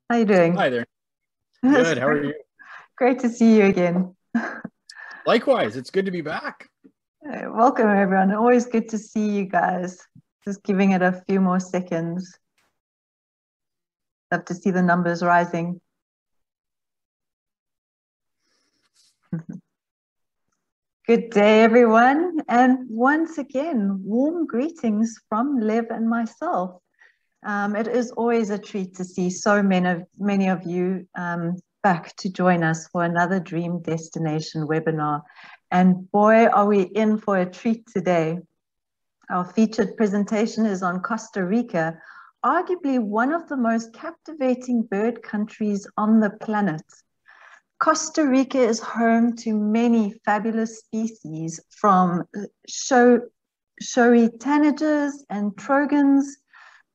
How you doing? Hi there. It's Good. How are you? great to see you again. Likewise, it's good to be back. Welcome, everyone. Always good to see you guys. Just giving it a few more seconds. Love to see the numbers rising. Good day, everyone. And once again, warm greetings from Lev and myself. It is always a treat to see so many of you back to join us for another Dream Destination webinar. And boy, are we in for a treat today. Our featured presentation is on Costa Rica, arguably one of the most captivating bird countries on the planet. Costa Rica is home to many fabulous species, from showy tanagers and trogons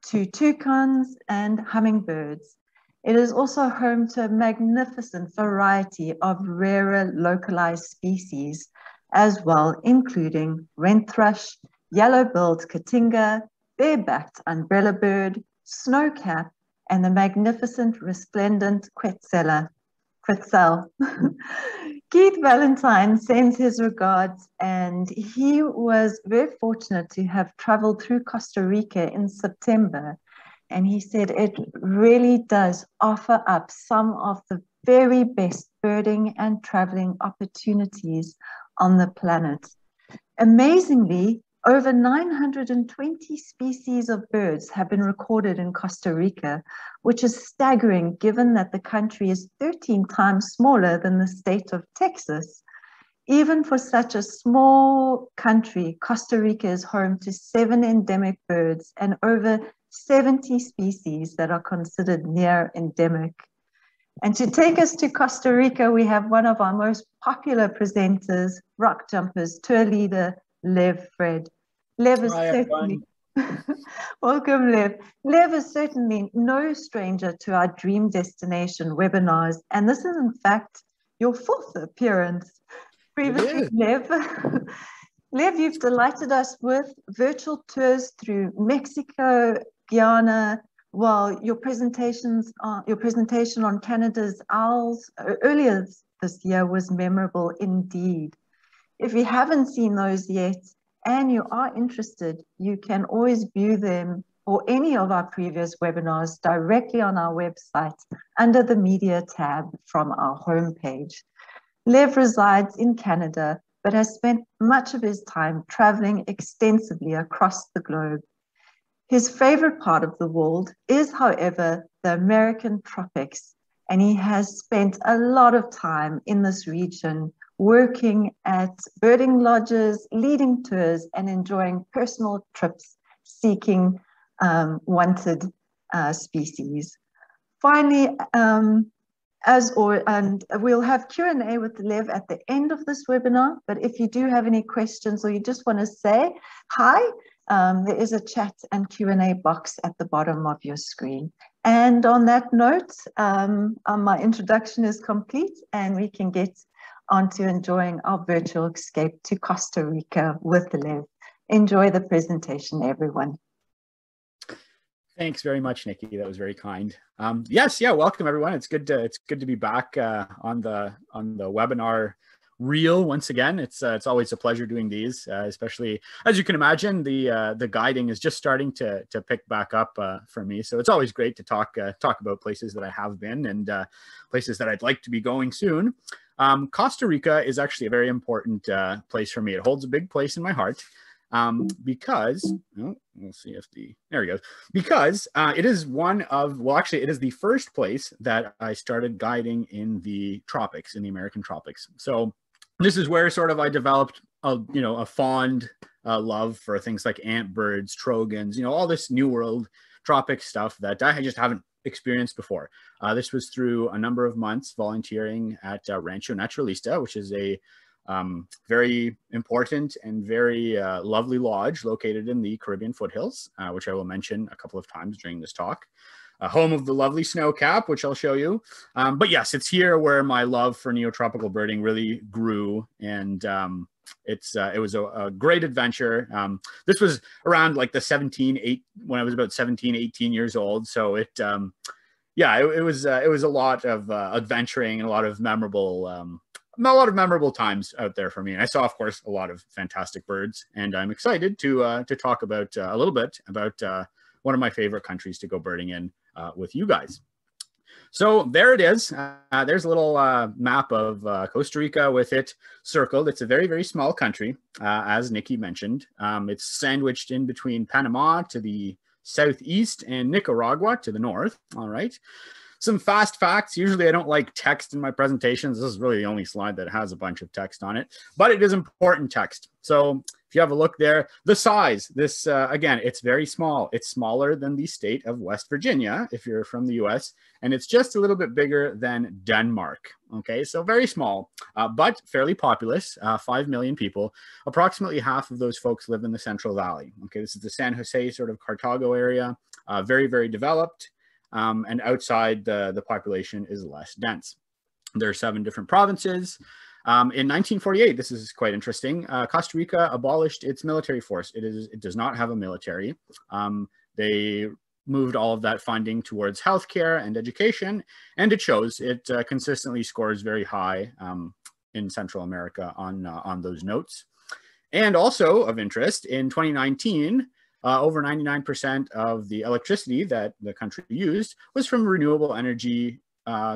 to toucans and hummingbirds. It is also home to a magnificent variety of rarer localized species as well, including Wrenthrush, Yellow-billed Cotinga, Bare-necked Umbrellabird, Snowcap, and the magnificent Resplendent Quetzal. Keith Valentine sends his regards, and he was very fortunate to have traveled through Costa Rica in September. And he said it really does offer up some of the very best birding and traveling opportunities on the planet. Amazingly, over 920 species of birds have been recorded in Costa Rica, which is staggering given that the country is 13 times smaller than the state of Texas. Even for such a small country, Costa Rica is home to 7 endemic birds and over 70 species that are considered near endemic. And to take us to Costa Rica, we have one of our most popular presenters, Rockjumper's tour leader, Lev Frid. Lev is Hi, certainly everyone. welcome, Lev. Lev is certainly no stranger to our Dream Destination webinars, and this is in fact your 4th appearance. Previously, Lev, you've delighted us with virtual tours through Mexico, Guyana, while your presentation on Canada's owls earlier this year was memorable indeed. If you haven't seen those yet and you are interested, you can always view them or any of our previous webinars directly on our website under the media tab from our homepage. Lev resides in Canada, but has spent much of his time traveling extensively across the globe. His favorite part of the world is, however, the American tropics, and he has spent a lot of time in this region working at birding lodges, leading tours, and enjoying personal trips seeking wanted species. Finally, and we'll have Q&A with Lev at the end of this webinar, but if you do have any questions or you just want to say hi, there is a chat and Q&A box at the bottom of your screen. And on that note, my introduction is complete and we can get on to enjoying our virtual escape to Costa Rica with Lev. Enjoy the presentation, everyone. Thanks very much, Nikki. That was very kind. Welcome everyone. It's good to be back on the webinar reel once again. It's always a pleasure doing these, especially as you can imagine. The guiding is just starting to pick back up for me, so it's always great to talk about places that I have been and places that I'd like to be going soon. Costa Rica is actually a very important place for me. It holds a big place in my heart. Because we'll see if there we go. Because it is it is the first place that I started guiding in the tropics, in the American tropics. So this is where sort of I developed a fond love for things like ant birds, trogons, all this New World tropic stuff that I just haven't experienced before. This was through a number of months volunteering at Rancho Naturalista, which is a very important and very lovely lodge located in the Caribbean foothills, which I will mention a couple of times during this talk. Home of the lovely snow cap, which I'll show you. But yes, it's here where my love for neotropical birding really grew, and it was a great adventure. This was around like when I was about 17, 18 years old. So yeah, it was a lot of adventuring and a lot of memorable times out there for me. And I saw, of course, a lot of fantastic birds, and I'm excited to talk about a little bit about one of my favorite countries to go birding in with you guys. So there it is. There's a little map of Costa Rica with it circled. It's a very, very small country, as Nikki mentioned. It's sandwiched in between Panama to the southeast and Nicaragua to the north. All right. Some fast facts. Usually I don't like text in my presentations. This is really the only slide that has a bunch of text on it, but it is important text. So if you have a look there, the size, this, again, it's very small. It's smaller than the state of West Virginia, if you're from the US, and it's just a little bit bigger than Denmark. Okay, so very small, but fairly populous, 5 million people. Approximately half of those folks live in the Central Valley. Okay, this is the San Jose sort of Cartago area, very, very developed. And outside, the population is less dense. There are 7 different provinces. In 1948, this is quite interesting, Costa Rica abolished its military force. It does not have a military. They moved all of that funding towards healthcare and education, and it shows. It consistently scores very high in Central America on those notes. And also of interest, in 2019, over 99% of the electricity that the country used was from renewable energy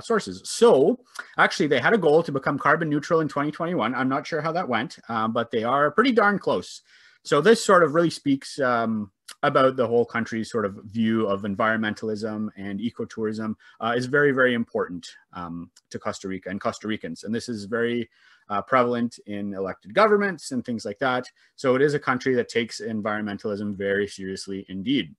sources. So actually they had a goal to become carbon neutral in 2021. I'm not sure how that went, but they are pretty darn close. So this sort of really speaks about the whole country's sort of view of environmentalism, and ecotourism is very, very important to Costa Rica and Costa Ricans. And this is very prevalent in elected governments and things like that. So it is a country that takes environmentalism very seriously indeed.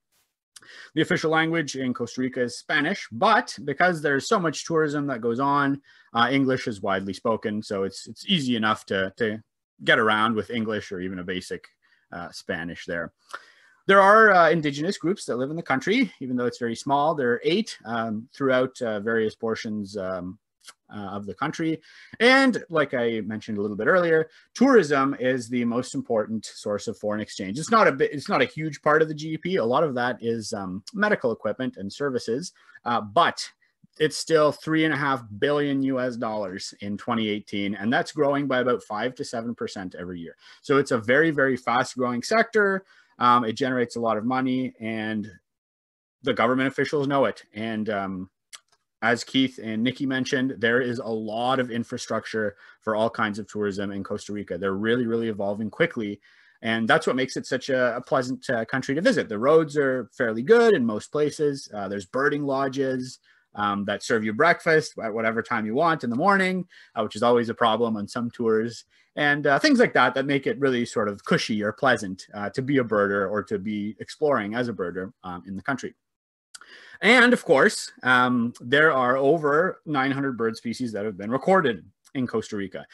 The official language in Costa Rica is Spanish, but because there's so much tourism that goes on, English is widely spoken. So it's easy enough to get around with English or even a basic Spanish there. There are indigenous groups that live in the country, even though it's very small. There are 8 throughout various portions of the country. And like I mentioned a little bit earlier, tourism is the most important source of foreign exchange. It's not a huge part of the GDP. A lot of that is medical equipment and services, but it's still $3.5 billion in 2018, and that's growing by about 5 to 7% every year. So it's a very, very fast growing sector. It generates a lot of money, and the government officials know it. And as Keith and Nikki mentioned, there is a lot of infrastructure for all kinds of tourism in Costa Rica. They're really, really evolving quickly. And that's what makes it such a pleasant country to visit. The roads are fairly good in most places. There's birding lodges that serve you breakfast at whatever time you want in the morning, which is always a problem on some tours. And things like that make it really sort of cushy or pleasant to be a birder or to be exploring as a birder in the country. And of course, there are over 900 bird species that have been recorded in Costa Rica.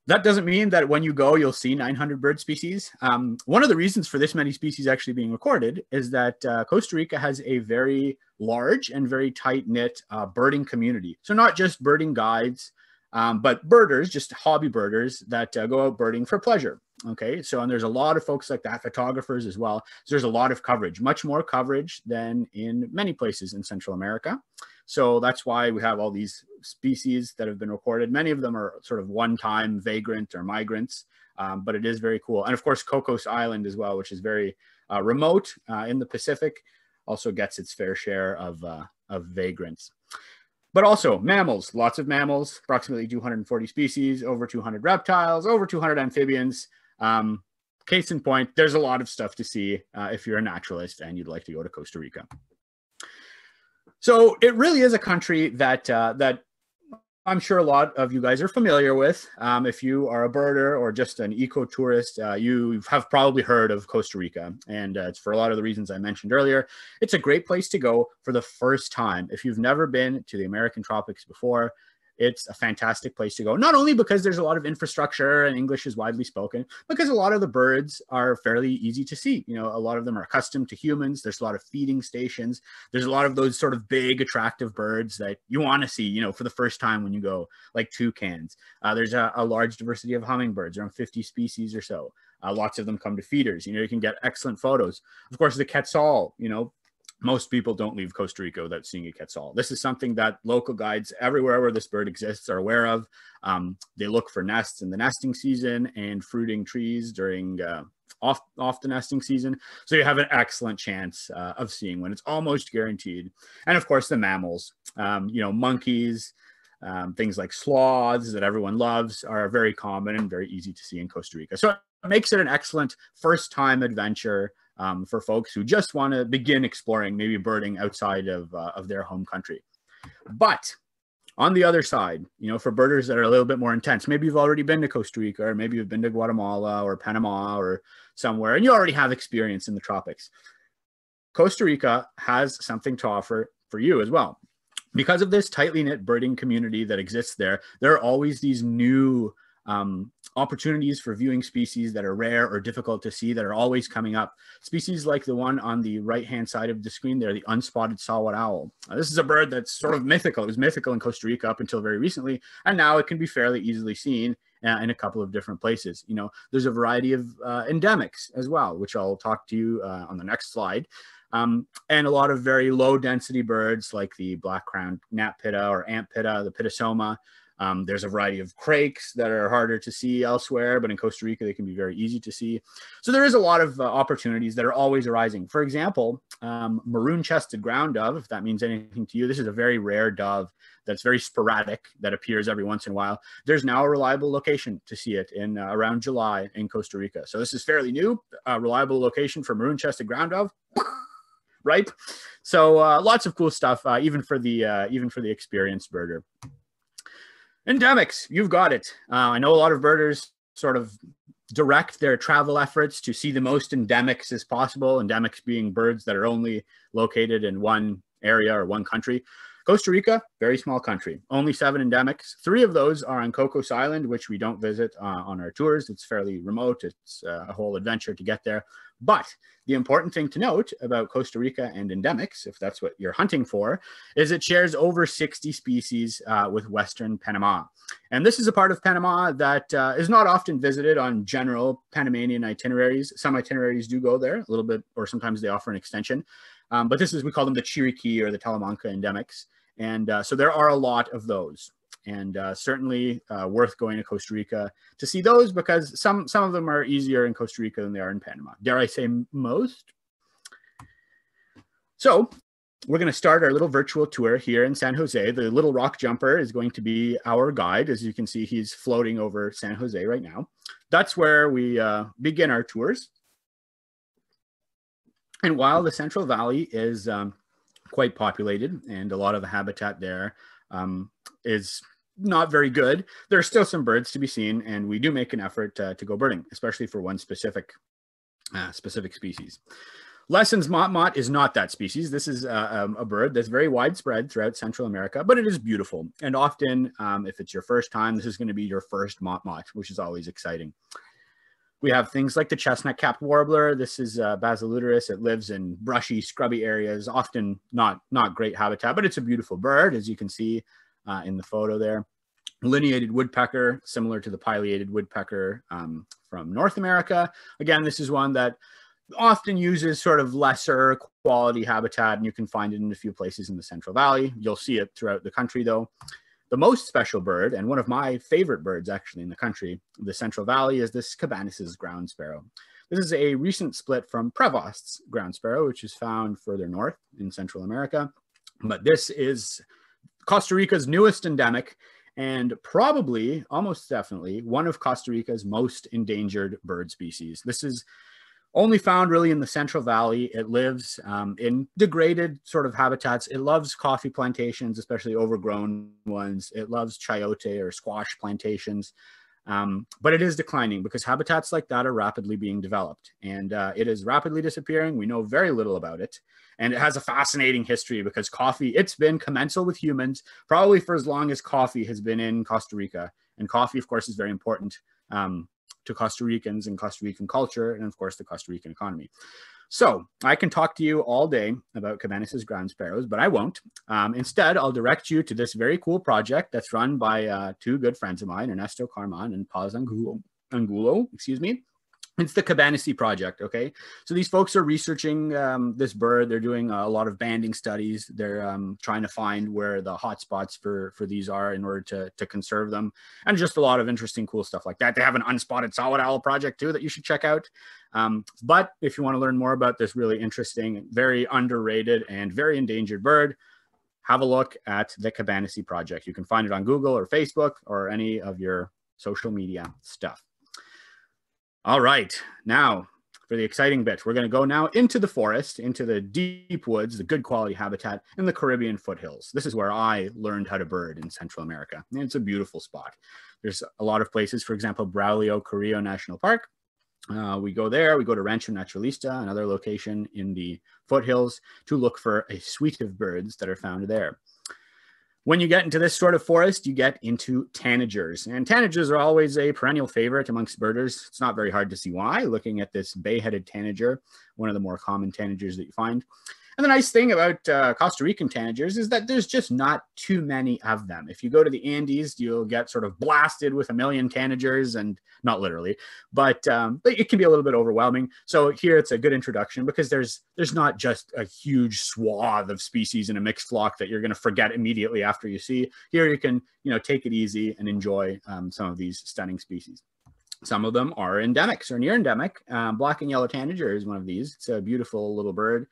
That doesn't mean that when you go, you'll see 900 bird species. One of the reasons for this many species actually being recorded is that Costa Rica has a very large and very tight-knit birding community. So not just birding guides, but birders, just hobby birders that go out birding for pleasure. Okay, so and there's a lot of folks like that, photographers as well. So there's a lot of coverage, much more coverage than in many places in Central America. So that's why we have all these species that have been recorded. Many of them are sort of one-time vagrant or migrants, but it is very cool. And of course, Cocos Island as well, which is very remote in the Pacific, also gets its fair share of vagrants. But also mammals, lots of mammals, approximately 240 species, over 200 reptiles, over 200 amphibians. Case in point, there's a lot of stuff to see if you're a naturalist and you'd like to go to Costa Rica. So it really is a country that I'm sure a lot of you guys are familiar with. If you are a birder or just an eco-tourist, you have probably heard of Costa Rica. And it's for a lot of the reasons I mentioned earlier. It's a great place to go for the first time. If you've never been to the American tropics before, it's a fantastic place to go, not only because there's a lot of infrastructure and English is widely spoken, because a lot of the birds are fairly easy to see. You know, a lot of them are accustomed to humans. There's a lot of feeding stations. There's a lot of those sort of big, attractive birds that you want to see, you know, for the first time when you go, like toucans. There's a large diversity of hummingbirds, around 50 species or so. Lots of them come to feeders. You know, you can get excellent photos. Of course, the Quetzal, you know, most people don't leave Costa Rica without seeing a quetzal. This is something that local guides everywhere where this bird exists are aware of. They look for nests in the nesting season and fruiting trees during off the nesting season. So you have an excellent chance of seeing one. It's almost guaranteed. And of course, the mammals, you know, monkeys, things like sloths that everyone loves are very common and very easy to see in Costa Rica. So it makes it an excellent first-time adventure for folks who just want to begin exploring, maybe birding outside of their home country. But on the other side, you know, for birders that are a little bit more intense, maybe you've already been to Costa Rica, or maybe you've been to Guatemala or Panama or somewhere, and you already have experience in the tropics. Costa Rica has something to offer for you as well. Because of this tightly knit birding community that exists there, there are always these new opportunities for viewing species that are rare or difficult to see that are always coming up. Species like the one on the right-hand side of the screen there, the unspotted saw-whet owl. This is a bird that's sort of mythical. It was mythical in Costa Rica up until very recently, and now it can be fairly easily seen in a couple of different places. You know, there's a variety of endemics as well, which I'll talk to you on the next slide. And a lot of very low density birds like the black-crowned gnat pitta or ant pitta, the pittasoma. There's a variety of crakes that are harder to see elsewhere, but in Costa Rica, they can be very easy to see. So there is a lot of opportunities that are always arising. For example, maroon-chested ground dove, if that means anything to you, this is a very rare dove that's very sporadic, that appears every once in a while. There's now a reliable location to see it in around July in Costa Rica. So this is fairly new, reliable location for maroon-chested ground dove. Right? So lots of cool stuff, even for the experienced birder. Endemics, you've got it. I know a lot of birders sort of direct their travel efforts to see the most endemics as possible, endemics being birds that are only located in one area or one country. Costa Rica, very small country, only 7 endemics. 3 of those are on Cocos Island, which we don't visit on our tours. It's fairly remote. It's a whole adventure to get there. But the important thing to note about Costa Rica and endemics, if that's what you're hunting for, is it shares over 60 species with Western Panama. And this is a part of Panama that is not often visited on general Panamanian itineraries. Some itineraries do go there a little bit, or sometimes they offer an extension. But this is, we call them the Chiriquí or the Talamanca endemics. And so there are a lot of those, and certainly worth going to Costa Rica to see those, because some of them are easier in Costa Rica than they are in Panama. Dare I say most? So we're going to start our little virtual tour here in San Jose. The little Rockjumper is going to be our guide. As you can see, he's floating over San Jose right now. That's where we begin our tours. And while the Central Valley is quite populated and a lot of the habitat there is not very good, there are still some birds to be seen, and we do make an effort to go birding, especially for one specific species. Lesson's motmot is not that species. This is a bird that's very widespread throughout Central America, but it is beautiful. And often, if it's your first time, this is going to be your first motmot, which is always exciting. We have things like the chestnut-capped warbler. This is Basiluterus. It lives in brushy, scrubby areas, often not great habitat, but it's a beautiful bird, as you can see in the photo there. Delineated woodpecker, similar to the pileated woodpecker from North America. Again, this is one that often uses sort of lesser quality habitat, and you can find it in a few places in the Central Valley. You'll see it throughout the country, though. The most special bird, and one of my favorite birds actually in the country, the Central Valley, is this Cabanis's ground sparrow. This is a recent split from Prevost's ground sparrow, which is found further north in Central America. But this is Costa Rica's newest endemic, and probably, almost definitely, one of Costa Rica's most endangered bird species. This is only found really in the Central Valley. It lives in degraded sort of habitats. It loves coffee plantations, especially overgrown ones. It loves chayote or squash plantations. But it is declining because habitats like that are rapidly being developed, and it is rapidly disappearing. We know very little about it, and it has a fascinating history because coffee, it's been commensal with humans probably for as long as coffee has been in Costa Rica. And coffee, of course, is very important to Costa Ricans and Costa Rican culture, and of course the Costa Rican economy. So I can talk to you all day about Cabanis's ground sparrows, but I won't. Instead, I'll direct you to this very cool project that's run by 2 good friends of mine, Ernesto Carman and Paz Angulo, excuse me. It's the Cabanissi Project, okay? So these folks are researching this bird. They're doing a lot of banding studies. They're trying to find where the hotspots for these are in order to conserve them. And just a lot of interesting, cool stuff like that. They have an unspotted saw-whet owl project too that you should check out. But if you want to learn more about this really interesting, very underrated and very endangered bird, have a look at the Cabanissi Project. You can find it on Google or Facebook or any of your social media stuff. All right, now for the exciting bit, we're going to go now into the forest, into the deep woods, the good quality habitat in the Caribbean foothills. This is where I learned how to bird in Central America. And it's a beautiful spot. There's a lot of places, for example, Braulio Carrillo National Park. We go there, we go to Rancho Naturalista, another location in the foothills, to look for a suite of birds that are found there. When you get into this sort of forest, you get into tanagers. And tanagers are always a perennial favorite amongst birders. It's not very hard to see why, looking at this bay-headed tanager, one of the more common tanagers that you find. And the nice thing about Costa Rican tanagers is that there's just not too many of them. If you go to the Andes, you'll get sort of blasted with a million tanagers, and not literally, but it can be a little bit overwhelming. So here it's a good introduction because there's not just a huge swath of species in a mixed flock that you're going to forget immediately after you see. Here you can, take it easy and enjoy some of these stunning species. Some of them are endemics or near endemic. Black and yellow tanager is one of these. It's a beautiful little bird.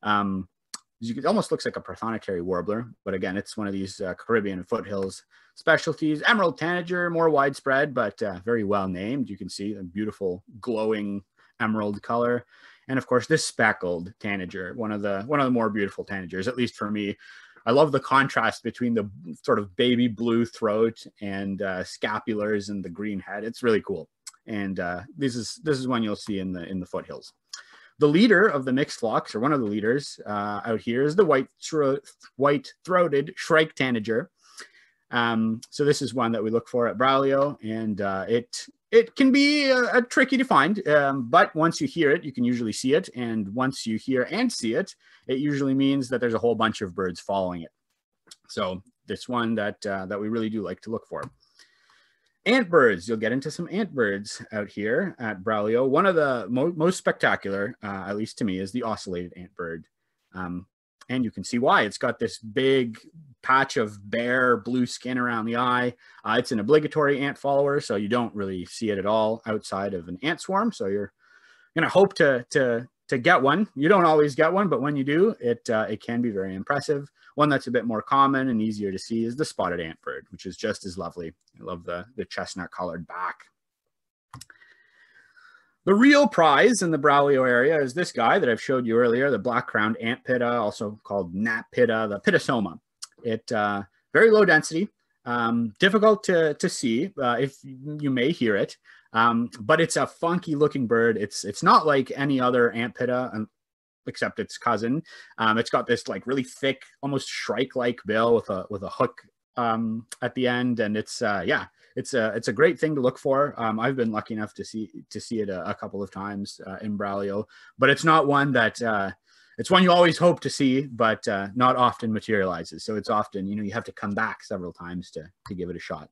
It almost looks like a prothonotary warbler, but again, it's one of these Caribbean foothills specialties. Emerald tanager, more widespread, but very well named. You can see a beautiful glowing emerald color. And of course, this speckled tanager, one of the more beautiful tanagers, at least for me. I love the contrast between the sort of baby blue throat and scapulars and the green head. It's really cool. And this is one you'll see in the foothills. The leader of the mixed flocks, or one of the leaders out here, is the white-throated shrike tanager. So this is one that we look for at Braulio, and it can be tricky to find, but once you hear it, you can usually see it, and once you hear and see it, it usually means that there's a whole bunch of birds following it. So this one that we really do like to look for. Ant birds, you'll get into some ant birds out here at Braulio. One of the most spectacular, at least to me, is the Oscillated Ant Bird. And you can see why. It's got this big patch of bare blue skin around the eye. It's an obligatory ant follower, so you don't really see it at all outside of an ant swarm. So you're going to hope to get one. You don't always get one, but when you do, it can be very impressive. One that's a bit more common and easier to see is the spotted ant bird, which is just as lovely. I love the chestnut colored back. The real prize in the Braulio area is this guy that I've showed you earlier, the black-crowned ant pitta, also called gnat pitta, the pittasoma. It very low density, difficult to see if you may hear it, but it's a funky looking bird. It's not like any other ant pitta, except its cousin. It's got this like really thick, almost shrike-like bill with a hook at the end, and it's a great thing to look for. I've been lucky enough to see it a couple of times in Braulio, but it's not one that it's one you always hope to see, but not often materializes. So it's often, you have to come back several times to give it a shot.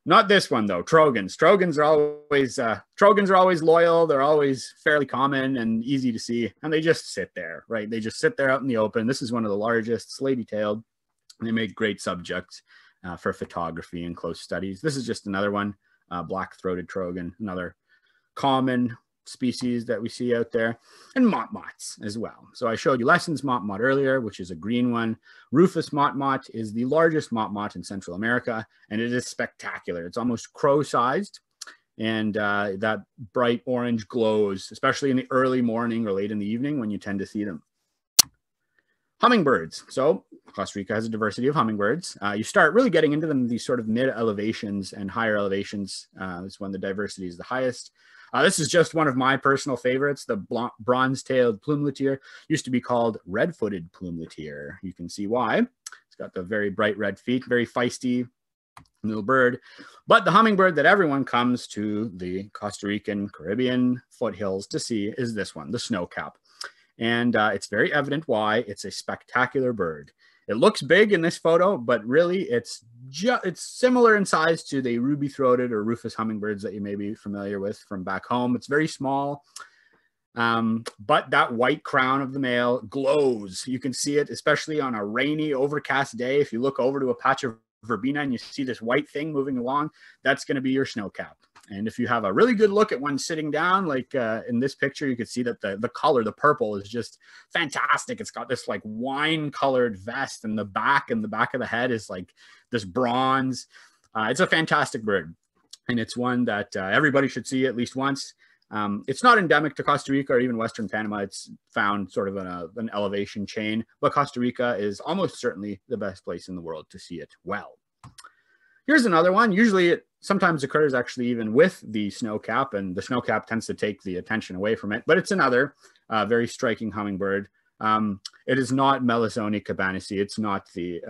Not this one though. Trogons. Trogons are always loyal. They're always fairly common and easy to see, and they just sit there, right? They just sit there out in the open. This is one of the largest, slaty-tailed. They make great subjects for photography and close studies. This is just another one, black-throated trogon, another common species that we see out there, and motmots as well. So I showed you Lesson's motmot earlier, which is a green one. Rufous motmot is the largest motmot in Central America, and it is spectacular. It's almost crow-sized, and that bright orange glows, especially in the early morning or late in the evening when you tend to see them. Hummingbirds. So Costa Rica has a diversity of hummingbirds. You start really getting into them, these sort of mid elevations and higher elevations. Is when the diversity is the highest. This is just one of my personal favorites. The bronze-tailed plumeletier used to be called red-footed plumeletier. You can see why. It's got the very bright red feet, very feisty little bird. But the hummingbird that everyone comes to the Costa Rican Caribbean foothills to see is this one, the snowcap. And it's very evident why. It's a spectacular bird. It looks big in this photo, but really it's similar in size to the ruby-throated or rufous hummingbirds that you may be familiar with from back home. It's very small, but that white crown of the male glows. You can see it, especially on a rainy, overcast day. If you look over to a patch of verbena and you see this white thing moving along, that's going to be your snowcap. And if you have a really good look at one sitting down, like in this picture, you can see that the color, the purple, is just fantastic. It's got this like wine colored vest, and the back of the head is like this bronze. It's a fantastic bird, and it's one that everybody should see at least once. It's not endemic to Costa Rica or even Western Panama. It's found sort of in an elevation chain, but Costa Rica is almost certainly the best place in the world to see it well. Here's another one. Usually it sometimes occurs actually even with the snowcap, and the snowcap tends to take the attention away from it, but it's another very striking hummingbird. It is not Melisone cabanisi. It's not the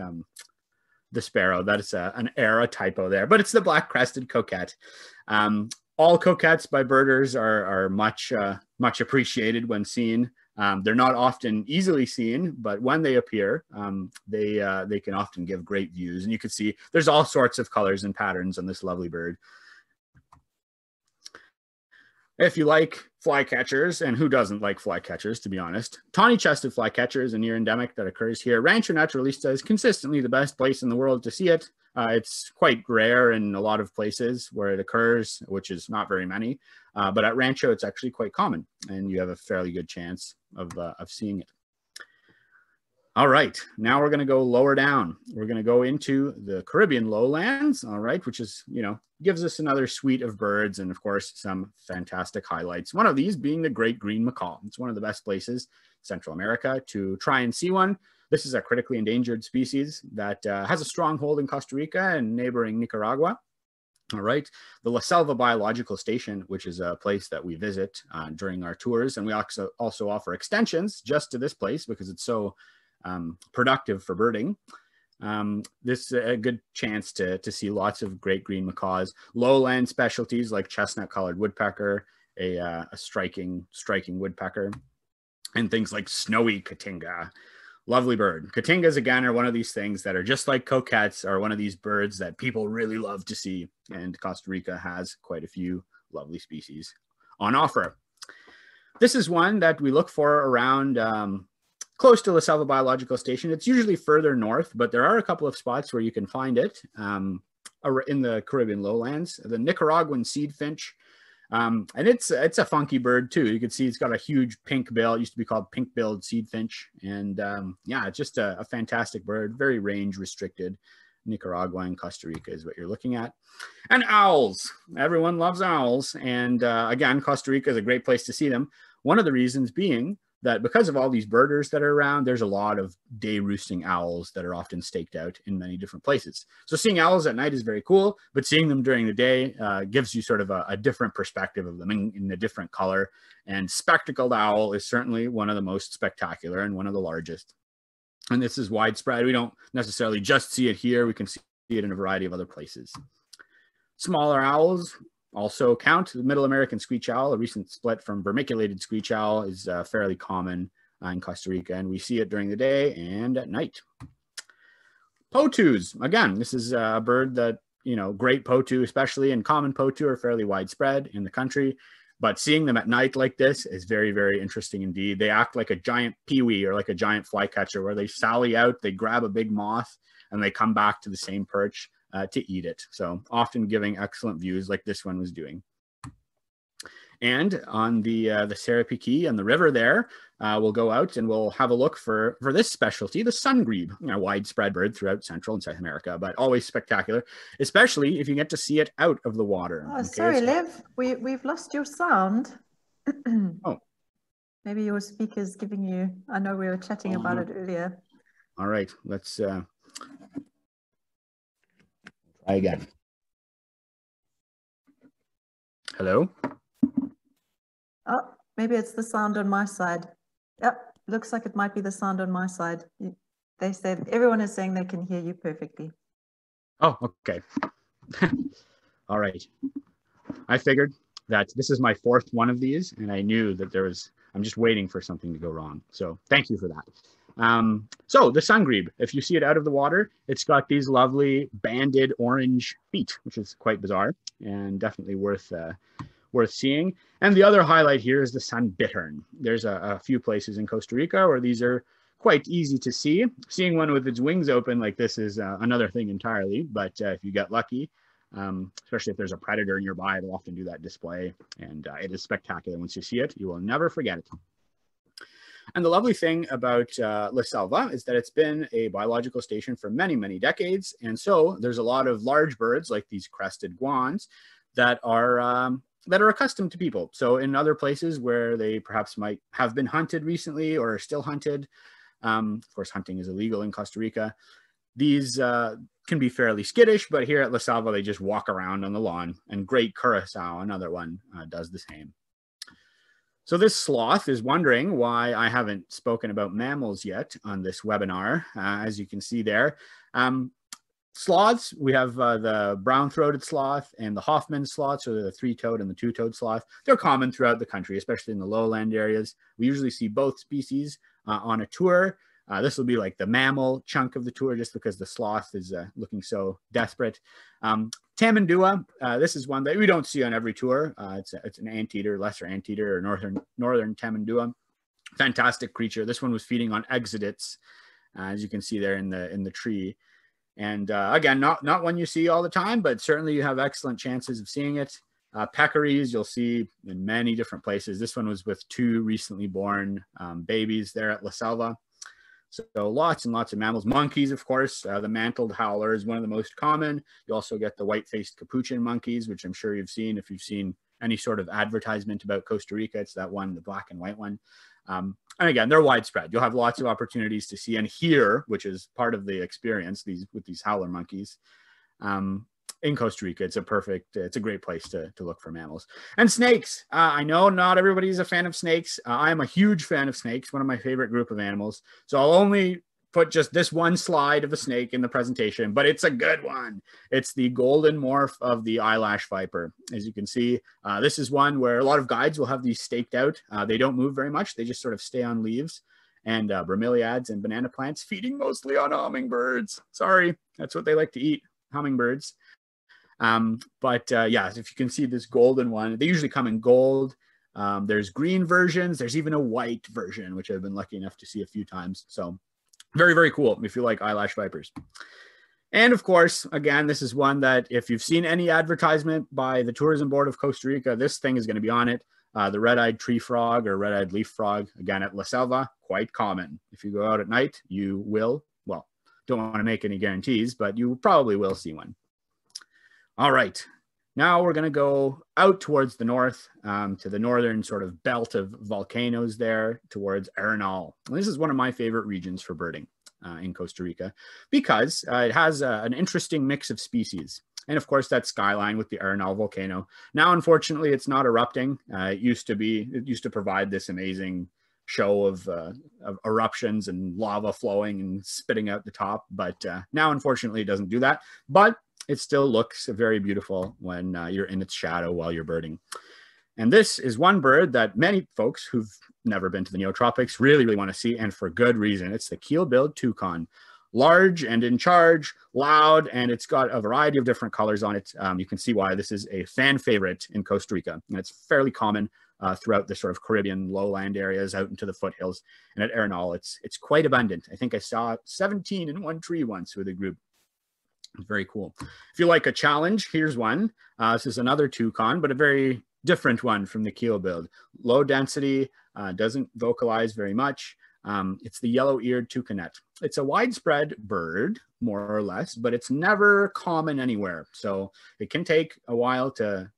sparrow. That is an era typo there, but it's the black-crested coquette. All coquettes by birders are much appreciated when seen. They're not often easily seen, but when they appear, they can often give great views. And you can see there's all sorts of colors and patterns on this lovely bird. If you like flycatchers, and who doesn't like flycatchers, to be honest, tawny-chested flycatcher is a near-endemic that occurs here. Rancho Naturalista is consistently the best place in the world to see it. It's quite rare in a lot of places where it occurs, which is not very many. But at Rancho, it's actually quite common, and you have a fairly good chance of seeing it. All right, now we're going to go lower down. We're going to go into the Caribbean lowlands, all right, which is, gives us another suite of birds and, of course, some fantastic highlights. One of these being the great green macaw. It's one of the best places, Central America, to try and see one. This is a critically endangered species that has a stronghold in Costa Rica and neighboring Nicaragua. All right, the La Selva Biological Station, which is a place that we visit during our tours, and we also offer extensions just to this place because it's so productive for birding. This is a good chance to see lots of great green macaws. Lowland specialties like chestnut-colored woodpecker, a striking woodpecker, and things like snowy Cotinga. Lovely bird. Cotingas, again, are one of these things that are just like coquettes, are one of these birds that people really love to see. And Costa Rica has quite a few lovely species on offer. This is one that we look for around close to La Selva Biological Station. It's usually further north, but there are a couple of spots where you can find it in the Caribbean lowlands. The Nicaraguan seed finch. And it's a funky bird too. You can see it's got a huge pink bill. It used to be called pink-billed seed finch. And yeah, it's just a fantastic bird, very range restricted. Nicaragua and Costa Rica is what you're looking at. And owls. Everyone loves owls. And again, Costa Rica is a great place to see them. One of the reasons being that because of all these birders that are around, there's a lot of day roosting owls that are often staked out in many different places. So seeing owls at night is very cool, but seeing them during the day gives you sort of a different perspective of them in a different color. And spectacled owl is certainly one of the most spectacular and one of the largest. And this is widespread. We don't necessarily just see it here. We can see it in a variety of other places. Smaller owls also count. The Middle American Screech Owl, a recent split from vermiculated Screech Owl, is fairly common in Costa Rica, and we see it during the day and at night. Potus, again, this is a bird that, great potu, especially, and common potu are fairly widespread in the country, but seeing them at night like this is very, very interesting indeed. They act like a giant peewee or like a giant flycatcher where they sally out, they grab a big moth, and they come back to the same perch to eat it. So often giving excellent views like this one was doing. And on the Sarapiquí and the river there, we'll go out and we'll have a look for this specialty, the sungrebe, a widespread bird throughout Central and South America, but always spectacular, especially if you get to see it out of the water. Oh, okay, sorry, Lev, we've lost your sound. Oh. Maybe your speaker's giving you, I know we were chatting about it earlier. All right, let's try again. Hello? Oh, maybe it's the sound on my side. Yep, looks like it might be the sound on my side. They said, everyone is saying they can hear you perfectly. Oh, okay. All right. I figured that this is my fourth one of these, and I knew that I'm just waiting for something to go wrong. So thank you for that. So the sungrebe, if you see it out of the water, it's got these lovely banded orange feet, which is quite bizarre and definitely worth seeing. And the other highlight here is the sun bittern. There's a few places in Costa Rica where these are quite easy to see. Seeing one with its wings open like this is another thing entirely, but if you get lucky, especially if there's a predator nearby, it'll often do that display, and it is spectacular. Once you see it, you will never forget it. And the lovely thing about La Selva is that it's been a biological station for many, many decades. And so there's a lot of large birds like these crested guans that are accustomed to people. So in other places where they perhaps might have been hunted recently or are still hunted, of course, hunting is illegal in Costa Rica, these can be fairly skittish, but here at La Selva, they just walk around on the lawn. And great Curacao, another one, does the same. So this sloth is wondering why I haven't spoken about mammals yet on this webinar. As you can see there, sloths, we have the brown-throated sloth and the Hoffman sloths, or the three-toed and the two-toed sloth. They're common throughout the country, especially in the lowland areas. We usually see both species on a tour. This will be like the mammal chunk of the tour just because the sloth is looking so desperate. Tamandua, this is one that we don't see on every tour. It's an anteater, lesser anteater, or northern Tamandua. Fantastic creature. This one was feeding on exodates, as you can see there in the tree. And again, not one you see all the time, but certainly you have excellent chances of seeing it. Peccaries you'll see in many different places. This one was with 2 recently born babies there at La Selva. So lots and lots of mammals. Monkeys, of course, the mantled howler is one of the most common. You also get the white-faced capuchin monkeys, which I'm sure you've seen if you've seen any sort of advertisement about Costa Rica. It's that one, the black and white one. And again, they're widespread. You'll have lots of opportunities to see and hear, which is part of the experience with these howler monkeys. In Costa Rica, it's a great place to look for mammals. And snakes. I know not everybody's a fan of snakes. I'm a huge fan of snakes, one of my favorite group of animals. So I'll only put just this one slide of a snake in the presentation, but it's a good one. It's the golden morph of the eyelash viper. As you can see, this is one where a lot of guides will have these staked out. They don't move very much. They just sort of stay on leaves and bromeliads and banana plants, feeding mostly on hummingbirds. Sorry, that's what they like to eat, hummingbirds. Yeah, if you can see this golden one, they usually come in gold. There's green versions. There's even a white version, which I've been lucky enough to see a few times. So very, very cool if you like eyelash vipers. And of course, again, this is one that if you've seen any advertisement by the Tourism Board of Costa Rica, this thing is going to be on it. The red-eyed tree frog or red-eyed leaf frog, again, at La Selva, quite common. If you go out at night, you will, well, don't want to make any guarantees, but you probably will see one. All right, now we're going to go out towards the north, to the northern sort of belt of volcanoes there towards Arenal. And this is one of my favorite regions for birding in Costa Rica because it has an interesting mix of species. And of course, that skyline with the Arenal volcano. Now, unfortunately, it's not erupting. It used to provide this amazing show of eruptions and lava flowing and spitting out the top. But now, unfortunately, it doesn't do that. But it still looks very beautiful when you're in its shadow while you're birding. And this is one bird that many folks who've never been to the neotropics really, really want to see, and for good reason. It's the keel-billed toucan. Large and in charge, loud, and it's got a variety of different colors on it. You can see why this is a fan favorite in Costa Rica. And it's fairly common throughout the sort of Caribbean lowland areas out into the foothills. And at Arenal, it's quite abundant. I think I saw 17 in one tree once with a group. Very cool. If you like a challenge, here's one. This is another toucan, but a very different one from the keel-billed. Low density, doesn't vocalize very much. It's the yellow-eared toucanet. It's a widespread bird, more or less, but it's never common anywhere. So it can take a while to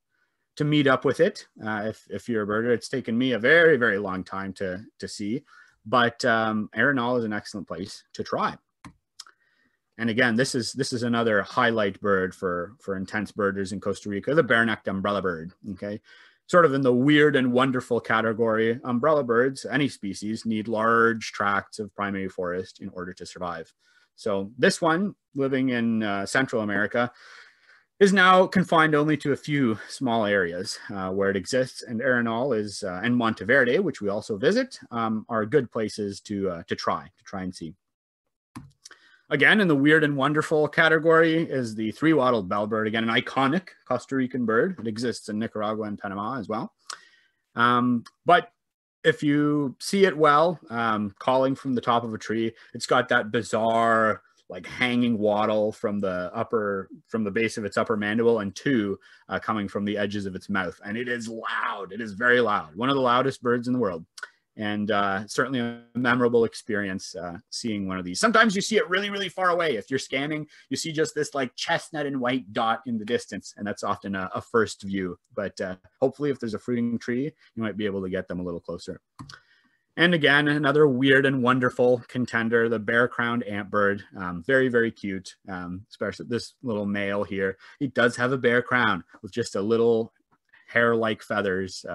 meet up with it. If you're a birder, it's taken me a very, very long time to see. But Arenal is an excellent place to try. And again, this is another highlight bird for intense birders in Costa Rica, the bare-necked Umbrellabird. Okay, sort of in the weird and wonderful category. Umbrellabirds, any species, need large tracts of primary forest in order to survive. So this one, living in Central America, is now confined only to a few small areas where it exists, and Arenal is and Monteverde, which we also visit, are good places to try and see. Again, in the weird and wonderful category is the three-wattled bellbird, again, an iconic Costa Rican bird. It exists in Nicaragua and Panama as well. But if you see it well, calling from the top of a tree, it's got that bizarre, like hanging wattle from the base of its upper mandible, and two coming from the edges of its mouth. And it is loud. It is very loud. One of the loudest birds in the world. And certainly a memorable experience seeing one of these. Sometimes you see it really, really far away. If you're scanning, you see just this like chestnut and white dot in the distance, and that's often a first view. But hopefully if there's a fruiting tree, you might be able to get them a little closer. And again, another weird and wonderful contender, the bare-crowned ant bird. Very, very cute, especially this little male here. He does have a bare crown with just a little hair-like feathers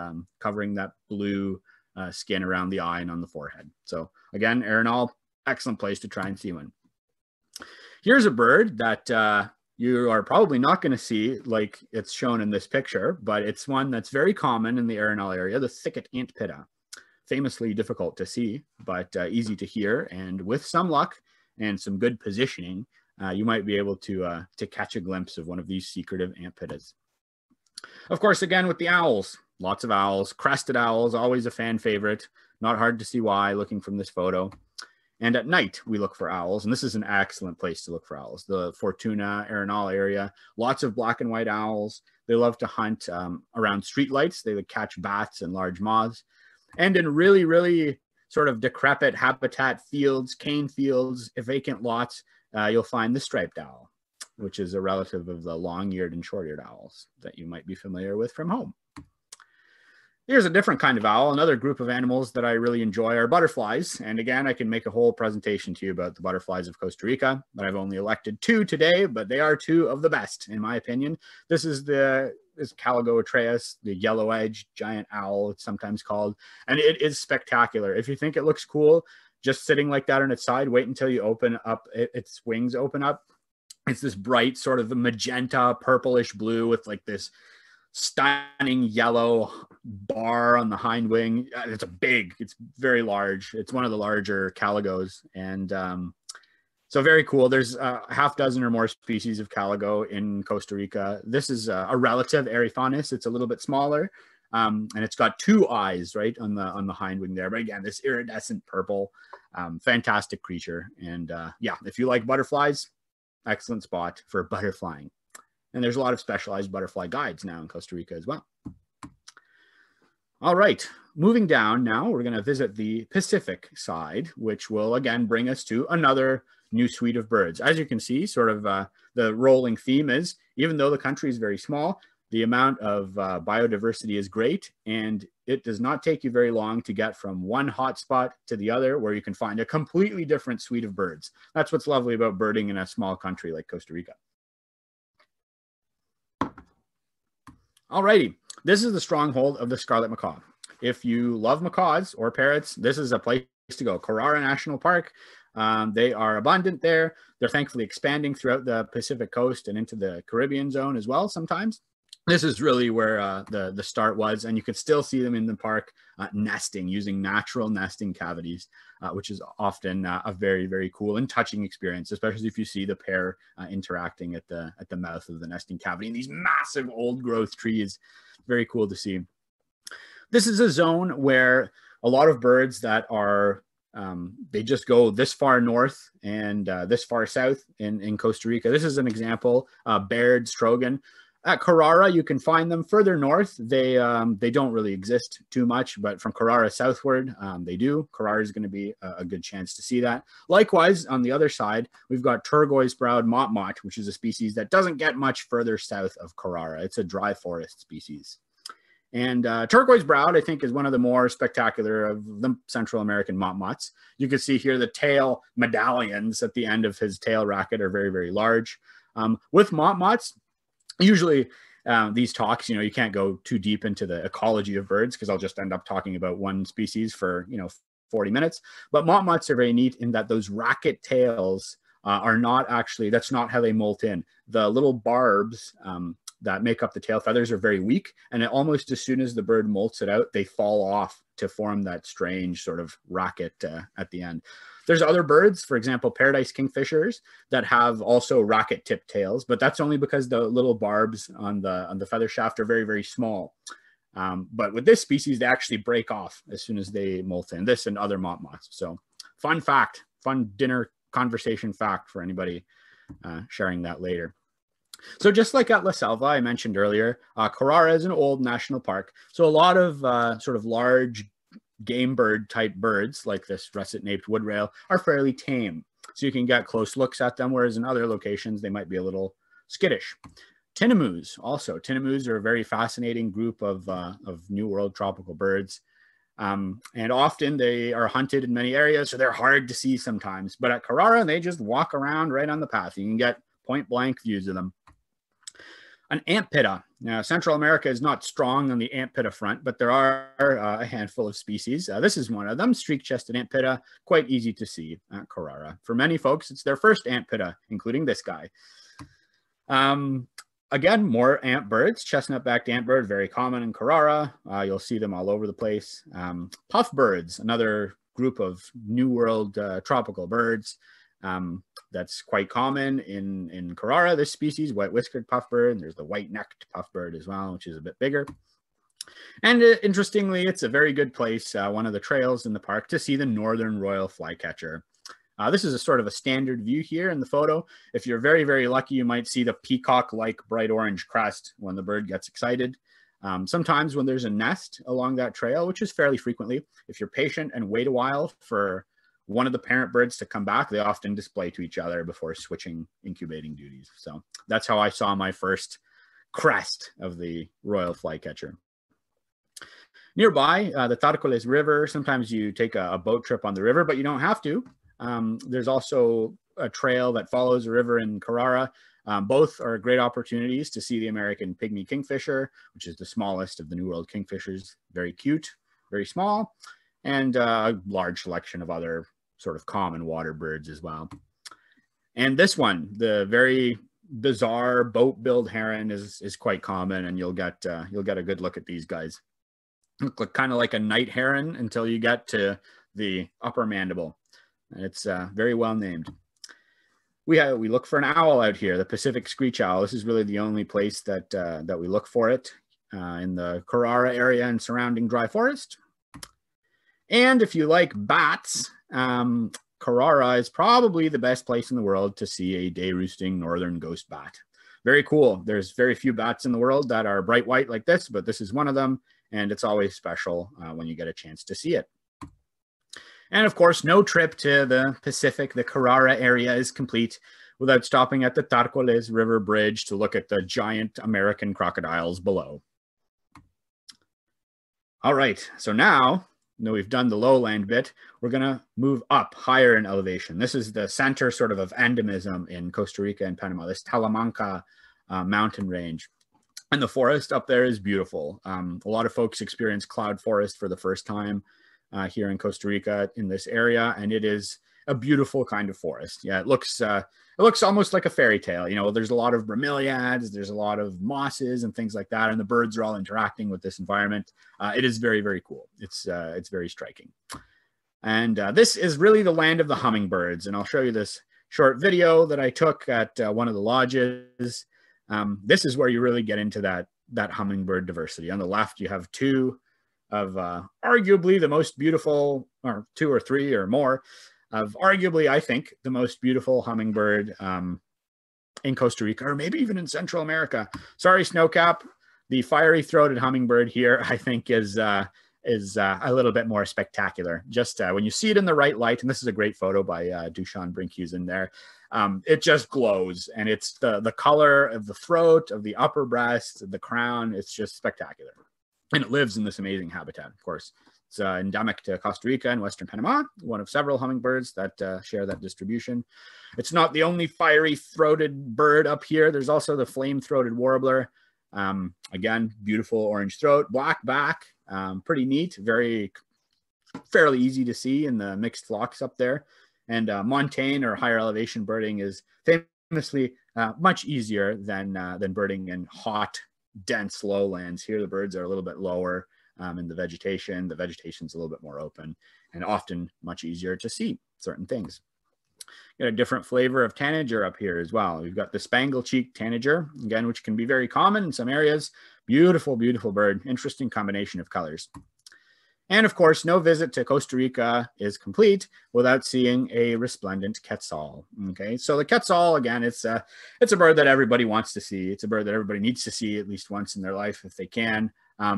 covering that blue skin around the eye and on the forehead. So again, Arenal, excellent place to try and see one. Here's a bird that you are probably not going to see like it's shown in this picture, but it's one that's very common in the Arenal area, the Thicket Ant Pitta. Famously difficult to see, but easy to hear. And with some luck and some good positioning, you might be able to catch a glimpse of one of these secretive ant pittas. Of course, again, with the owls, lots of owls. Crested owls, always a fan favorite. Not hard to see why, looking from this photo. And at night, we look for owls, and this is an excellent place to look for owls. The Fortuna, Arenal area, lots of black and white owls. They love to hunt around streetlights. They would catch bats and large moths. And in really, really sort of decrepit habitat fields, cane fields, vacant lots, you'll find the striped owl, which is a relative of the long-eared and short-eared owls that you might be familiar with from home. Here's a different kind of owl. Another group of animals that I really enjoy are butterflies. And again, I can make a whole presentation to you about the butterflies of Costa Rica, but I've only elected two today, but they are two of the best, in my opinion. This is Caligo atreus, the yellow-edged giant owl, it's sometimes called. And it is spectacular. If you think it looks cool, just sitting like that on its side, wait until you open up, its wings open up. It's this bright sort of magenta, purplish blue with like this stunning yellow bar on the hind wing. It's very large. It's one of the larger caligos. And so very cool. There's a half dozen or more species of caligo in Costa Rica. This is a relative, Erifanus. It's a little bit smaller. And it's got two eyes right on the hind wing there. But again, this iridescent purple, fantastic creature. And yeah, if you like butterflies, excellent spot for butterflying. And there's a lot of specialized butterfly guides now in Costa Rica as well. All right, moving down now, we're going to visit the Pacific side, which will again bring us to another new suite of birds. As you can see, sort of the rolling theme is, even though the country is very small, the amount of biodiversity is great, and it does not take you very long to get from one hotspot to the other where you can find a completely different suite of birds. That's what's lovely about birding in a small country like Costa Rica. Alrighty, this is the stronghold of the Scarlet Macaw. If you love macaws or parrots, this is a place to go. Carrara National Park, they are abundant there. They're thankfully expanding throughout the Pacific coast and into the Caribbean zone as well sometimes. This is really where the start was, and you could still see them in the park nesting, using natural nesting cavities, which is often a very, very cool and touching experience, especially if you see the pair interacting at the mouth of the nesting cavity in these massive old growth trees. Very cool to see. This is a zone where a lot of birds that are, they just go this far north and this far south in Costa Rica. This is an example, Baird strogan. At Carrara, you can find them further north. They don't really exist too much, but from Carrara southward, they do. Carrara is going to be a good chance to see that. Likewise, on the other side, we've got turquoise-browed motmot, which is a species that doesn't get much further south of Carrara. It's a dry forest species. And turquoise-browed, I think, is one of the more spectacular of the Central American motmots. You can see here the tail medallions at the end of his tail racket are very, very large. With motmots, usually these talks, you can't go too deep into the ecology of birds because I'll just end up talking about one species for, 40 minutes. But motmots are very neat in that those racket tails are not actually, that's not how they molt in. The little barbs that make up the tail feathers are very weak, and almost as soon as the bird molts it out, they fall off to form that strange sort of racket at the end. There's other birds, for example, paradise kingfishers, that have also racket tip tails, but that's only because the little barbs on the feather shaft are very, very small. But with this species, they actually break off as soon as they molt in, this and other moths. So fun fact, fun dinner conversation fact for anybody sharing that later. So just like at La Selva, I mentioned earlier, Carrara is an old national park. So a lot of sort of large game bird type birds like this russet-naped woodrail are fairly tame. So you can get close looks at them, whereas in other locations, they might be a little skittish. Tinamous also. Tinamous are a very fascinating group of New World tropical birds. And often they are hunted in many areas, so they're hard to see sometimes. But at Carrara, they just walk around right on the path. You can get point blank views of them. An ant pitta. Now, Central America is not strong on the ant pitta front, but there are a handful of species. This is one of them, streak-chested ant pitta, quite easy to see at Carrara. For many folks, it's their first ant pitta, including this guy. Again, more ant birds, chestnut-backed ant bird, very common in Carrara. You'll see them all over the place. Puff birds, another group of New World tropical birds. That's quite common in Carrara, this species, white-whiskered puffbird. And there's the white-necked puffbird as well, which is a bit bigger. And interestingly, it's a very good place, one of the trails in the park, to see the northern royal flycatcher. This is a sort of a standard view here in the photo. If you're very, very lucky, you might see the peacock-like bright orange crest when the bird gets excited. Sometimes when there's a nest along that trail, which is fairly frequently, if you're patient and wait a while for one of the parent birds to come back, they often display to each other before switching incubating duties. So that's how I saw my first crest of the royal flycatcher. Nearby, the Tharcoles River, sometimes you take a boat trip on the river, but you don't have to. There's also a trail that follows the river in Carrara. Both are great opportunities to see the American Pygmy Kingfisher, which is the smallest of the New World kingfishers. Very cute, very small, and a large selection of other sort of common water birds as well. And this one, the very bizarre boat-billed heron, is quite common, and you'll get a good look at these guys. Look kind of like a night heron until you get to the upper mandible. It's very well named. We look for an owl out here, the Pacific Screech Owl. This is really the only place that we look for it in the Carrara area and surrounding dry forest. And if you like bats, Carrara is probably the best place in the world to see a day roosting northern ghost bat. Very cool. There's very few bats in the world that are bright white like this, but this is one of them, and it's always special when you get a chance to see it. And of course, no trip to the Pacific, the Carrara area, is complete without stopping at the Tharcoles River Bridge to look at the giant American crocodiles below. All right, so now we've done the lowland bit, we're going to move up higher in elevation. This is the center sort of endemism in Costa Rica and Panama, this Talamanca mountain range. And the forest up there is beautiful. A lot of folks experience cloud forest for the first time here in Costa Rica in this area, and it is a beautiful kind of forest. Yeah, it looks almost like a fairy tale. You know, there's a lot of bromeliads, there's a lot of mosses and things like that, and the birds are all interacting with this environment. It is very, very cool. It's very striking. And this is really the land of the hummingbirds, and I'll show you this short video that I took at one of the lodges. This is where you really get into that hummingbird diversity. On the left, you have two of arguably the most beautiful, or two or three or more, of arguably, I think, the most beautiful hummingbird in Costa Rica, or maybe even in Central America. Sorry, Snowcap. The fiery-throated hummingbird here, I think, is a little bit more spectacular. Just when you see it in the right light, and this is a great photo by Dushan Brinkhusen there, it just glows, and it's the color of the throat, of the upper breast, the crown. It's just spectacular. And it lives in this amazing habitat, of course. It's endemic to Costa Rica and Western Panama, one of several hummingbirds that share that distribution. It's not the only fiery-throated bird up here. There's also the flame-throated warbler. Again, beautiful orange throat, black back, pretty neat, fairly easy to see in the mixed flocks up there. And montane or higher elevation birding is famously much easier than birding in hot, dense lowlands. Here, the birds are a little bit lower in the vegetation. The vegetation's a little bit more open and often much easier to see certain things. Got a different flavor of tanager up here as well. We've got the spangle-cheeked tanager, again, which can be very common in some areas. Beautiful, beautiful bird. Interesting combination of colors. And of course, no visit to Costa Rica is complete without seeing a resplendent Quetzal. Okay, so the Quetzal, again, it's a bird that everybody wants to see. It's a bird that everybody needs to see at least once in their life if they can,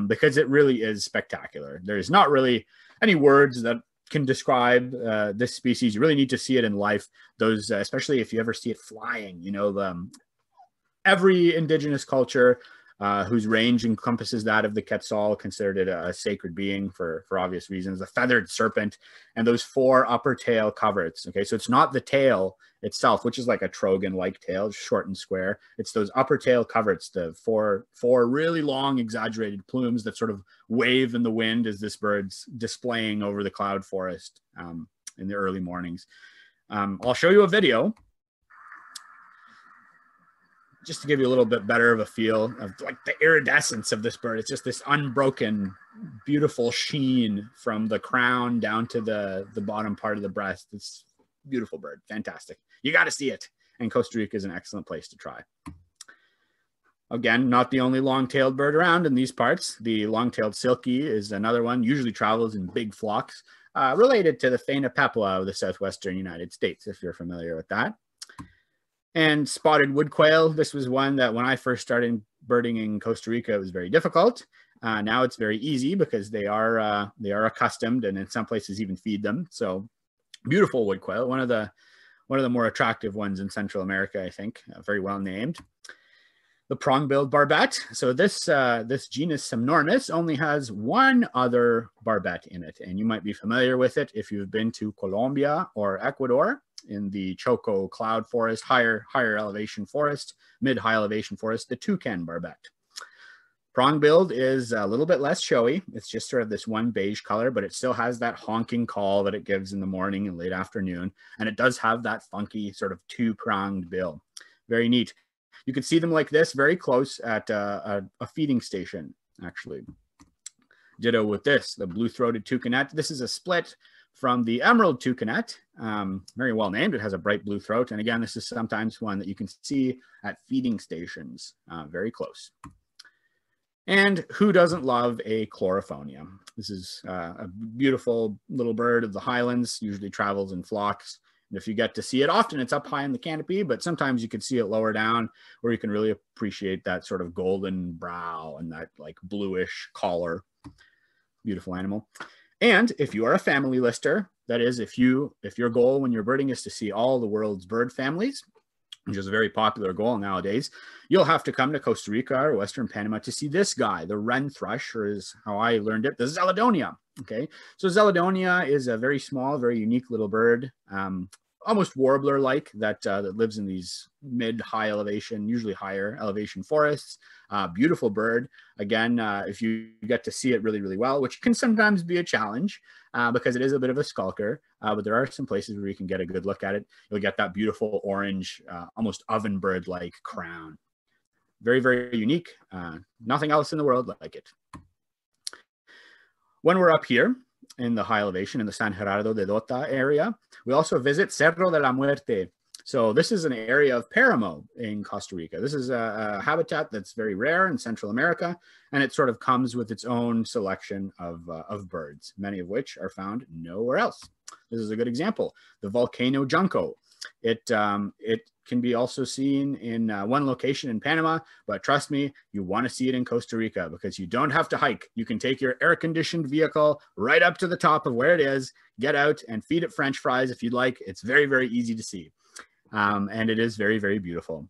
because it really is spectacular. There's not really any words that can describe this species. You really need to see it in life. Those, especially if you ever see it flying, you know, every indigenous culture whose range encompasses that of the Quetzal considered it a sacred being for obvious reasons. The feathered serpent and those 4 upper tail coverts. Okay, so it's not the tail itself, which is like a Trogon-like tail, short and square. It's those upper tail coverts, the four really long exaggerated plumes that sort of wave in the wind as this bird's displaying over the cloud forest in the early mornings. I'll show you a video just to give you a little bit better of a feel of like the iridescence of this bird. It's just this unbroken, beautiful sheen from the crown down to the bottom part of the breast. It's a beautiful bird, fantastic. You got to see it. And Costa Rica is an excellent place to try. Again, not the only long-tailed bird around in these parts. The long-tailed silkie is another one, usually travels in big flocks, related to the phainopepla of the southwestern United States, if you're familiar with that. And spotted wood quail. This was one that when I first started birding in Costa Rica, it was very difficult. Now it's very easy because they are accustomed, and in some places even feed them. So beautiful wood quail, one of the more attractive ones in Central America, I think. Very well named. The prong-billed barbet. So this genus Semnornis only has one other barbet in it, and you might be familiar with it if you've been to Colombia or Ecuador. In the Choco cloud forest, higher elevation forest, mid-high elevation forest, the toucan barbet. Prong-billed is a little bit less showy. It's just sort of this one beige color, but it still has that honking call that it gives in the morning and late afternoon. And it does have that funky sort of 2-pronged bill. Very neat. You can see them like this very close at a feeding station, actually. Ditto with this, the blue-throated toucanet. This is a split from the emerald toucanet, very well named. It has a bright blue throat. And again, this is sometimes one that you can see at feeding stations, very close. And who doesn't love a chlorophonia? This is a beautiful little bird of the highlands, usually travels in flocks. And if you get to see it, often it's up high in the canopy, but sometimes you can see it lower down where you can really appreciate that sort of golden brow and that like bluish collar. Beautiful animal. And if you are a family lister, that is, if your goal when you're birding is to see all the world's bird families, which is a very popular goal nowadays, you'll have to come to Costa Rica or Western Panama to see this guy, the Wrenthrush, or is how I learned it, the Zeladonia. Okay, so Zeladonia is a very small, very unique little bird, almost warbler-like, that lives in these mid-high elevation, usually higher elevation forests. Beautiful bird. Again, if you get to see it really, really well, which can sometimes be a challenge because it is a bit of a skulker, but there are some places where you can get a good look at it. You'll get that beautiful orange, almost oven bird-like crown. Very, very unique. Nothing else in the world like it. When we're up here, in the high elevation in the San Gerardo de Dota area, we also visit Cerro de la Muerte. So this is an area of paramo in Costa Rica. This is a habitat that's very rare in Central America, and it sort of comes with its own selection of birds, many of which are found nowhere else. This is a good example, the volcano junco. It can be also seen in one location in Panama, but trust me, you want to see it in Costa Rica because you don't have to hike. You can take your air-conditioned vehicle right up to the top of where it is, get out and feed it French fries if you'd like. It's very, very easy to see. And it is very, very beautiful.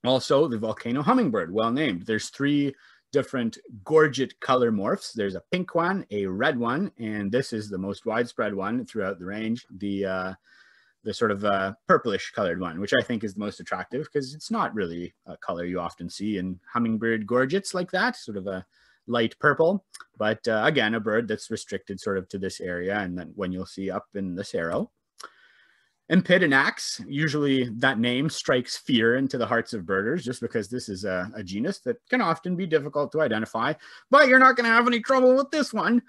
Also, the volcano hummingbird, well named. There's 3 different gorget color morphs. There's a pink one, a red one, and this is the most widespread one throughout the range, the sort of purplish colored one, which I think is the most attractive because it's not really a color you often see in hummingbird gorgets like that, sort of a light purple, but again, a bird that's restricted sort of to this area and then when you'll see up in the Cerro. Impidinax, usually that name strikes fear into the hearts of birders just because this is a genus that can often be difficult to identify, but you're not going to have any trouble with this one.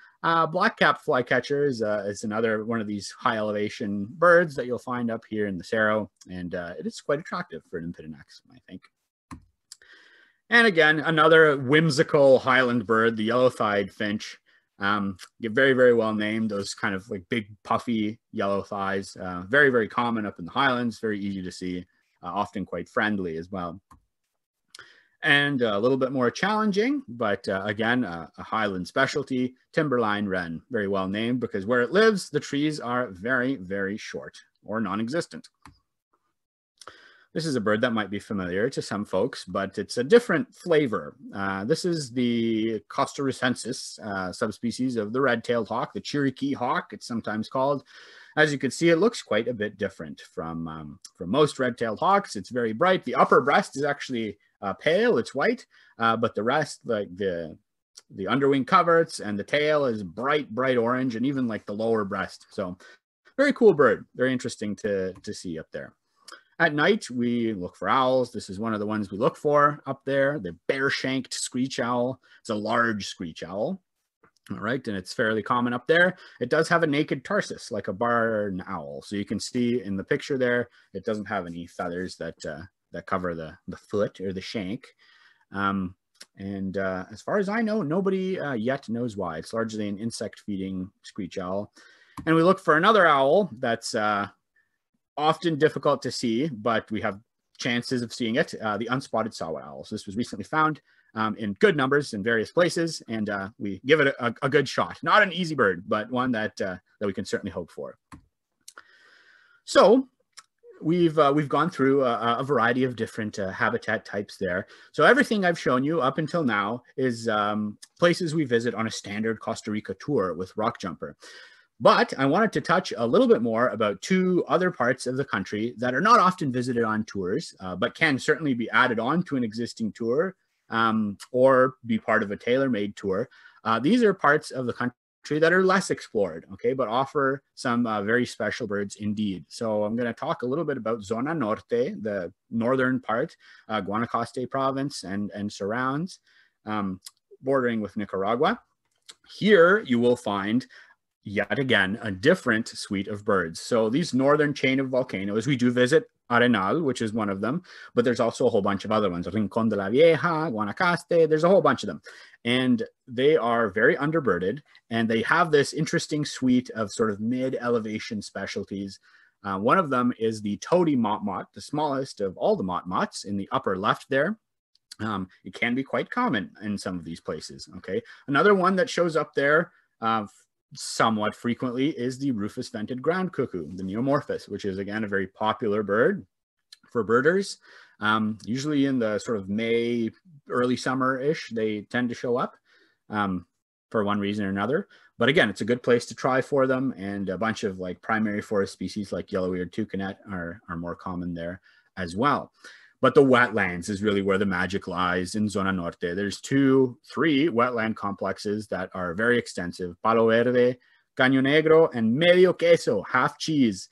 Black Cap Flycatcher is another one of these high elevation birds that you'll find up here in the Cerro, and it is quite attractive for an Impidinax, I think. And again, another whimsical highland bird, the yellow-thighed finch. Very, very well named, those kind of like big puffy yellow thighs, very, very common up in the highlands, very easy to see, often quite friendly as well. And a little bit more challenging, but again, a highland specialty, timberline wren, very well named because where it lives, the trees are very, very short or non-existent. This is a bird that might be familiar to some folks, but it's a different flavor. This is the costarricensis subspecies of the red-tailed hawk, the Chiriquí hawk, it's sometimes called. As you can see, it looks quite a bit different from most red-tailed hawks. It's very bright. The upper breast is actually pale, it's white, but the rest, like the underwing coverts and the tail is bright, bright orange, and even like the lower breast. So very cool bird, very interesting to see up there. At night, we look for owls. This is one of the ones we look for up there, the bare-shanked screech owl. It's a large screech owl, all right, and it's fairly common up there. It does have a naked tarsus, like a barn owl. So you can see in the picture there, it doesn't have any feathers that cover the foot or the shank. As far as I know, nobody yet knows why. It's largely an insect-feeding screech owl. And we look for another owl that's often difficult to see, but we have chances of seeing it, the unspotted saw owl. So this was recently found in good numbers in various places, and we give it a good shot. Not an easy bird, but one that we can certainly hope for. So we've gone through a variety of different habitat types there. So everything I've shown you up until now is places we visit on a standard Costa Rica tour with Rockjumper. But I wanted to touch a little bit more about two other parts of the country that are not often visited on tours, but can certainly be added on to an existing tour or be part of a tailor-made tour. These are parts of the country that are less explored, okay, but offer some very special birds indeed. So I'm going to talk a little bit about Zona Norte, the northern part, Guanacaste province and surrounds, bordering with Nicaragua. Here you will find yet again, a different suite of birds. So these northern chain of volcanoes, we do visit Arenal, which is one of them, but there's also a whole bunch of other ones. Rincon de la Vieja, Guanacaste, there's a whole bunch of them. And they are very underbirded, and they have this interesting suite of sort of mid-elevation specialties. One of them is the toady motmot, the smallest of all the motmots in the upper left there. It can be quite common in some of these places, okay? Another one that shows up there somewhat frequently is the rufous-vented ground cuckoo, the neomorphous, which is again a very popular bird for birders. Usually in the sort of May, early summer-ish, they tend to show up for one reason or another. But again, it's a good place to try for them, and a bunch of like primary forest species like yellow-eared toucanet are more common there as well. But the wetlands is really where the magic lies in Zona Norte. There's 3 wetland complexes that are very extensive: Palo Verde, Caño Negro, and Medio Queso, half cheese.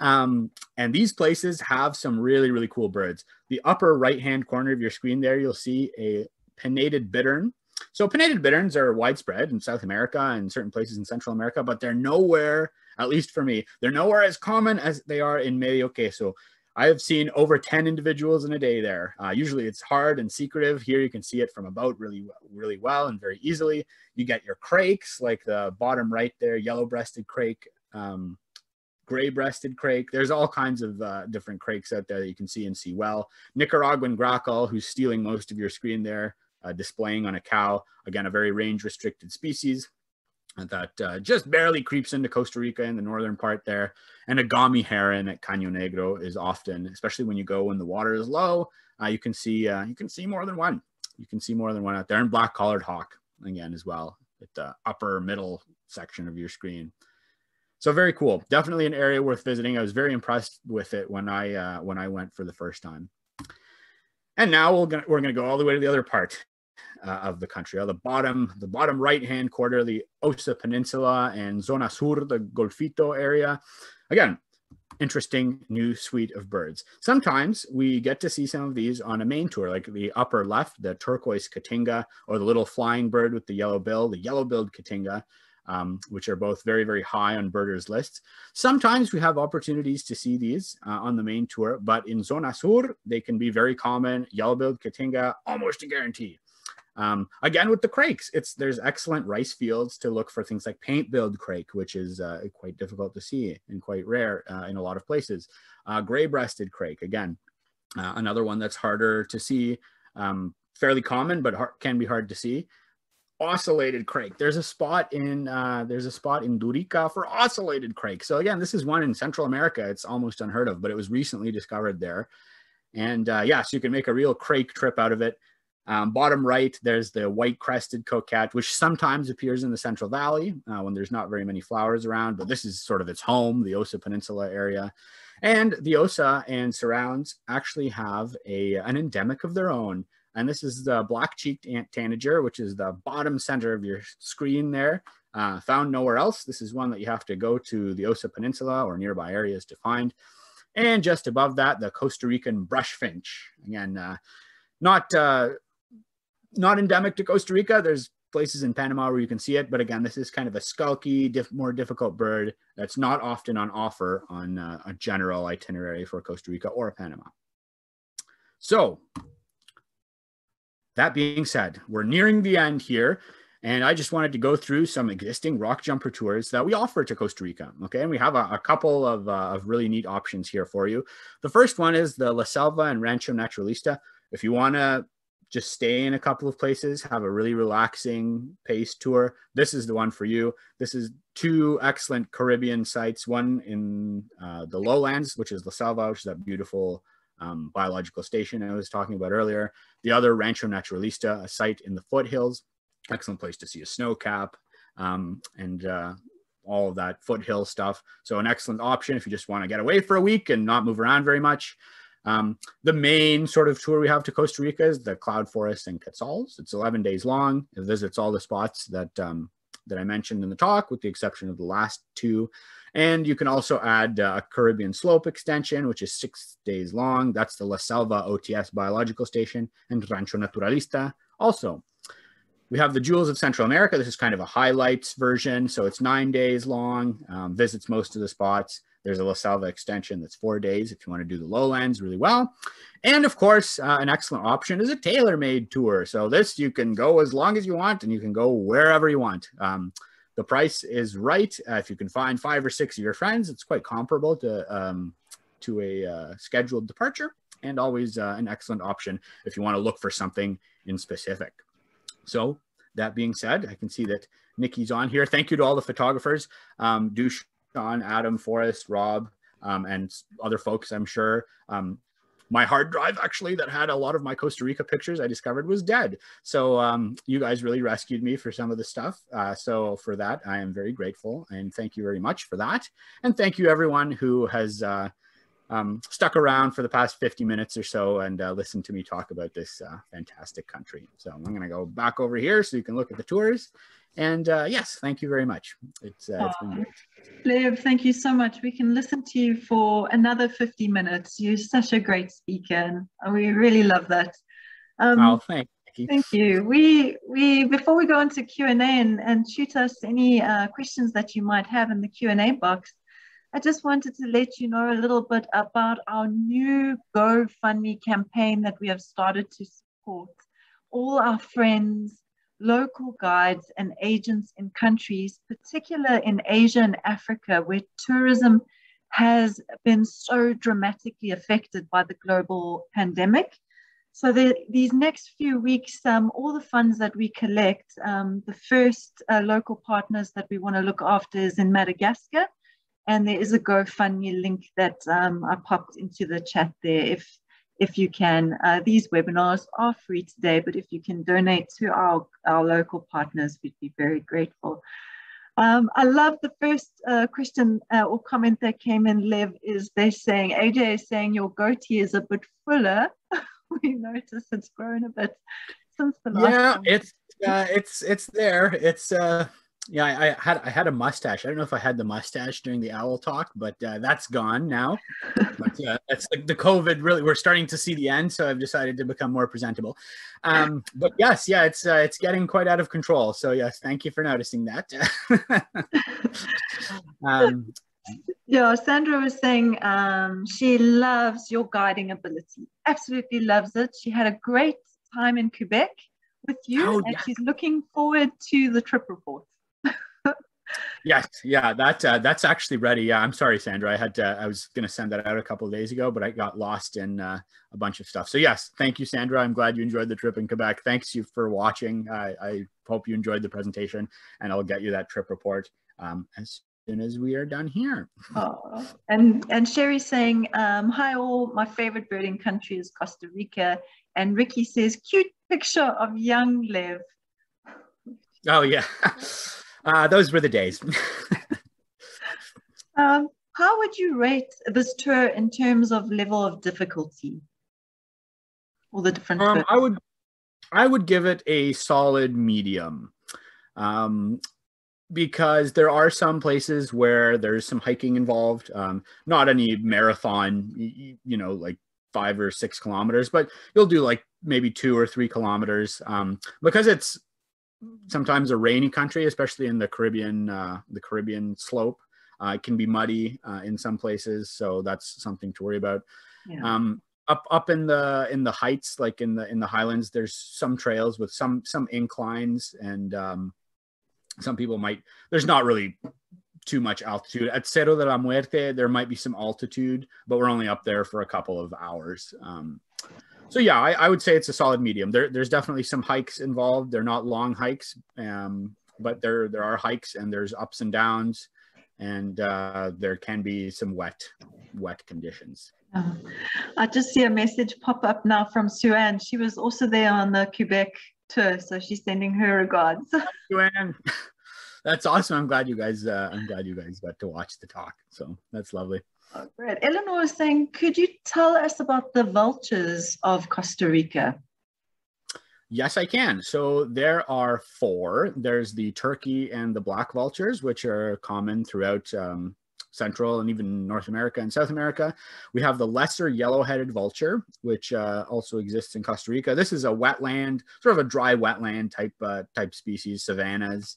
And these places have some really, really cool birds. The upper right-hand corner of your screen there, you'll see a pinnated bittern. So pinnated bitterns are widespread in South America and certain places in Central America, but they're nowhere, at least for me, they're nowhere as common as they are in Medio Queso. I have seen over 10 individuals in a day there. Usually it's hard and secretive. Here you can see it from about really, really well and very easily. You get your crakes, like the bottom right there, yellow-breasted crake, gray-breasted crake. There's all kinds of different crakes out there that you can see and see well. Nicaraguan grackle, who's stealing most of your screen there, displaying on a cow. Again, a very range-restricted species that just barely creeps into Costa Rica in the northern part there. And a gami heron at Caño Negro is often, especially when you go when the water is low, you can see more than one. You can see more than one out there. And black-collared hawk again as well at the upper middle section of your screen. So very cool. Definitely an area worth visiting. I was very impressed with it when I went for the first time. And now we're gonna go all the way to the other part of the country. The bottom right-hand quarter, the Osa Peninsula and Zona Sur, the Golfito area. Again, interesting new suite of birds. Sometimes we get to see some of these on a main tour, like the upper left, the turquoise Cotinga, or the little flying bird with the yellow bill, the yellow-billed Cotinga, which are both very, very high on birders' lists. Sometimes we have opportunities to see these on the main tour, but in Zona Sur, they can be very common. Yellow-billed Cotinga, almost a guarantee. Again, with the crakes, there's excellent rice fields to look for things like paint-billed crake, which is quite difficult to see and quite rare in a lot of places. Gray-breasted crake, again, another one that's harder to see, fairly common, but can be hard to see. Oscillated crake. There's a spot in Durica for oscillated crake. So again, this is one in Central America. It's almost unheard of, but it was recently discovered there. And yeah, so you can make a real crake trip out of it. Bottom right, there's the white-crested coquette, which sometimes appears in the Central Valley when there's not very many flowers around, but this is sort of its home, the Osa Peninsula area. And the Osa and surrounds actually have an endemic of their own. And this is the black-cheeked ant tanager, which is the bottom center of your screen there. Found nowhere else. This is one that you have to go to the Osa Peninsula or nearby areas to find. And just above that, the Costa Rican brush finch. Again, not endemic to Costa Rica. There's places in Panama where you can see it, but again, this is kind of a skulky, more difficult bird that's not often on offer on a general itinerary for Costa Rica or Panama. So that being said, we're nearing the end here, and I just wanted to go through some existing Rockjumper tours that we offer to Costa Rica. Okay, and we have a couple of really neat options here for you. The first one is the La Selva and Rancho Naturalista. If you want to just stay in a couple of places, have a really relaxing paced tour, this is the one for you. This is two excellent Caribbean sites, one in the lowlands, which is La Selva, which is that beautiful biological station I was talking about earlier. The other, Rancho Naturalista, a site in the foothills, excellent place to see a snow cap and all of that foothill stuff. So an excellent option if you just want to get away for a week and not move around very much. The main sort of tour we have to Costa Rica is the Cloud Forest and Quetzals. It's 11 days long. It visits all the spots that I mentioned in the talk, with the exception of the last two. And you can also add a Caribbean slope extension, which is 6 days long. That's the La Selva OTS biological station, and Rancho Naturalista also. We have the Jewels of Central America. This is kind of a highlights version. So it's 9 days long, visits most of the spots. There's a La Selva extension that's 4 days if you want to do the lowlands really well. And of course, an excellent option is a tailor-made tour. So this, you can go as long as you want and you can go wherever you want. The price is right. If you can find 5 or 6 of your friends, it's quite comparable to a scheduled departure, and always an excellent option if you want to look for something in specific. So that being said, I can see that Nikki's on here. Thank you to all the photographers. Sean, Adam, Forrest, Rob, and other folks, I'm sure. My hard drive, actually, that had a lot of my Costa Rica pictures I discovered was dead. So you guys really rescued me for some of the stuff. So for that, I am very grateful. And thank you very much for that. And thank you, everyone who has stuck around for the past 50 minutes or so and listened to me talk about this fantastic country. So I'm going to go back over here so you can look at the tours. And yes, thank you very much. It's been great. Lev, thank you so much. We can listen to you for another 50 minutes. You're such a great speaker, and we really love that. Oh, thank you. Thank you. We before we go into Q&A and shoot us any questions that you might have in the Q&A box, I just wanted to let you know a little bit about our new GoFundMe campaign that we have started to support all our friends, local guides and agents in countries, particularly in Asia and Africa, where tourism has been so dramatically affected by the global pandemic. So these next few weeks, all the funds that we collect, the first local partners that we want to look after is in Madagascar. And there is a GoFundMe link that I popped into the chat there if you can. These webinars are free today, but if you can donate to our local partners, we'd be very grateful. I love the first question or comment that came in, Lev, is AJ is saying your goatee is a bit fuller. We noticed it's grown a bit since the last time. Yeah, it's there. It's Yeah, I had a mustache. I don't know if I had the mustache during the owl talk, but that's gone now. But that's the COVID. Really, we're starting to see the end, so I've decided to become more presentable. But yes, yeah, it's getting quite out of control. So yes, thank you for noticing that. Yeah, Sandra was saying she loves your guiding ability. Absolutely loves it. She had a great time in Quebec with you, and she's looking forward to the trip report. Yes, yeah, that's actually ready. Yeah, I'm sorry, Sandra. I was going to send that out a couple of days ago, but I got lost in a bunch of stuff. So yes, thank you, Sandra. I'm glad you enjoyed the trip in Quebec. Thanks you for watching. I hope you enjoyed the presentation, and I'll get you that trip report as soon as we are done here. Oh, and Sherry's saying, hi all, my favorite birding country is Costa Rica. And Ricky says, cute picture of young Lev. Oh yeah, those were the days. How would you rate this tour in terms of level of difficulty? All the different I would give it a solid medium. Because there are some places where there's some hiking involved, not any marathon, you know, like 5 or 6 kilometers, but you'll do like maybe 2 or 3 kilometers because it's sometimes a rainy country, especially in the Caribbean slope. It can be muddy in some places, so that's something to worry about. Yeah. Up in the heights, like in the highlands, there's some trails with some inclines, and some people might, there's not really too much altitude. At Cerro De La Muerte, there might be some altitude, but we're only up there for a couple of hours. So yeah, I would say it's a solid medium. There's definitely some hikes involved. They're not long hikes, but there are hikes, and there's ups and downs, and there can be some wet conditions. I just see a message pop up now from Sue-Ann. She was also there on the Quebec tour, so she's sending her regards. Sue-Ann, that's awesome. I'm glad you guys got to watch the talk. So that's lovely. Oh, great. Eleanor was saying, could you tell us about the vultures of Costa Rica? Yes, I can. So there are 4. There's the turkey and the black vultures, which are common throughout Central and even North America and South America. We have the lesser yellow-headed vulture, which also exists in Costa Rica. This is a wetland, sort of a dry wetland type species, savannas.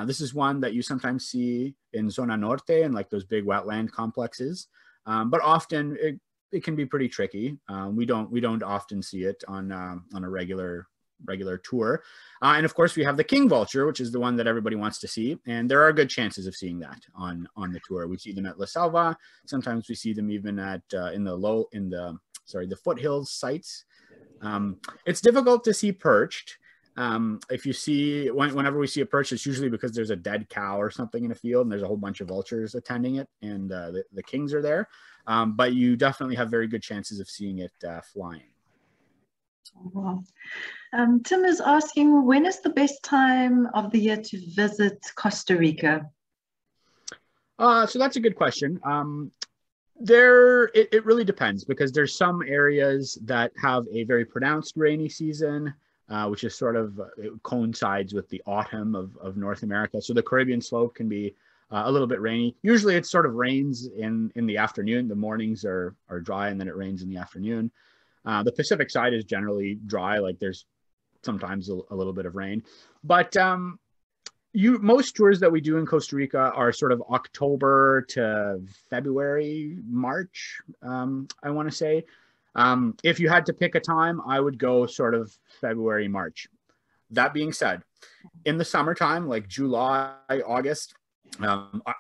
This is one that you sometimes see in Zona Norte and like those big wetland complexes, but often it can be pretty tricky. We don't often see it on a regular tour. And of course we have the king vulture, which is the one that everybody wants to see. And there are good chances of seeing that on the tour. We see them at La Selva. Sometimes we see them even at in the foothills sites. It's difficult to see perched. If you see, whenever we see a perch, it's usually because there's a dead cow or something in a field and there's a whole bunch of vultures attending it, and the kings are there. But you definitely have very good chances of seeing it flying. Wow. Tim is asking, when is the best time of the year to visit Costa Rica? So that's a good question. It really depends, because there's some areas that have a very pronounced rainy season, which is sort of, it coincides with the autumn of North America. So the Caribbean slope can be a little bit rainy. Usually it sort of rains in the afternoon. The mornings are dry, and then it rains in the afternoon. The Pacific side is generally dry, like there's sometimes a little bit of rain. But most tours that we do in Costa Rica are sort of October to February, March, I want to say. If you had to pick a time, I would go sort of February, March. That being said, in the summertime, like July, August,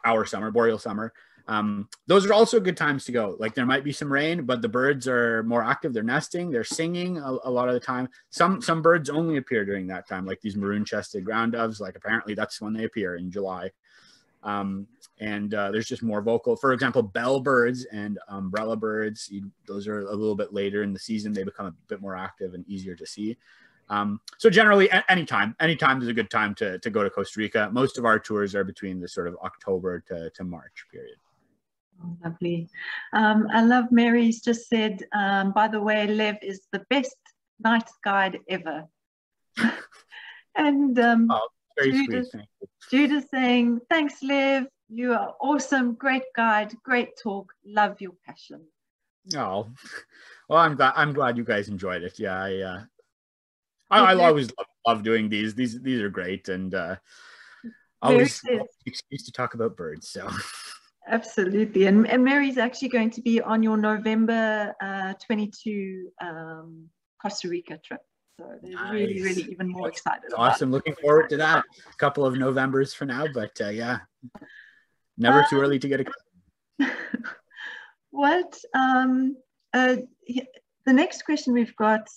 our summer, boreal summer, those are also good times to go. Like there might be some rain, but the birds are more active. They're nesting, they're singing a lot of the time. Some birds only appear during that time, like these maroon-chested ground doves. Like apparently that's when they appear, in July. And there's just more vocal. For example, bellbirds and umbrellabirds, those are a little bit later in the season. They become a bit more active and easier to see. So generally, anytime is a good time to go to Costa Rica. Most of our tours are between the sort of October to March period. Oh, lovely. I love Mary's just said, by the way, Lev is the best night guide ever. And very Judah, sweet. Thank you. Judah saying, thanks, Lev. You are awesome. Great guide. Great talk. Love your passion. Oh, well, I'm glad you guys enjoyed it. Yeah, I always love doing these. These are great, and always an excuse to talk about birds. So absolutely, and Mary's actually going to be on your November 22 Costa Rica trip. So they're nice. really even more excited. Awesome. Looking forward to that. A couple of Novembers for now, but yeah, never too early to get a. What the next question we've got,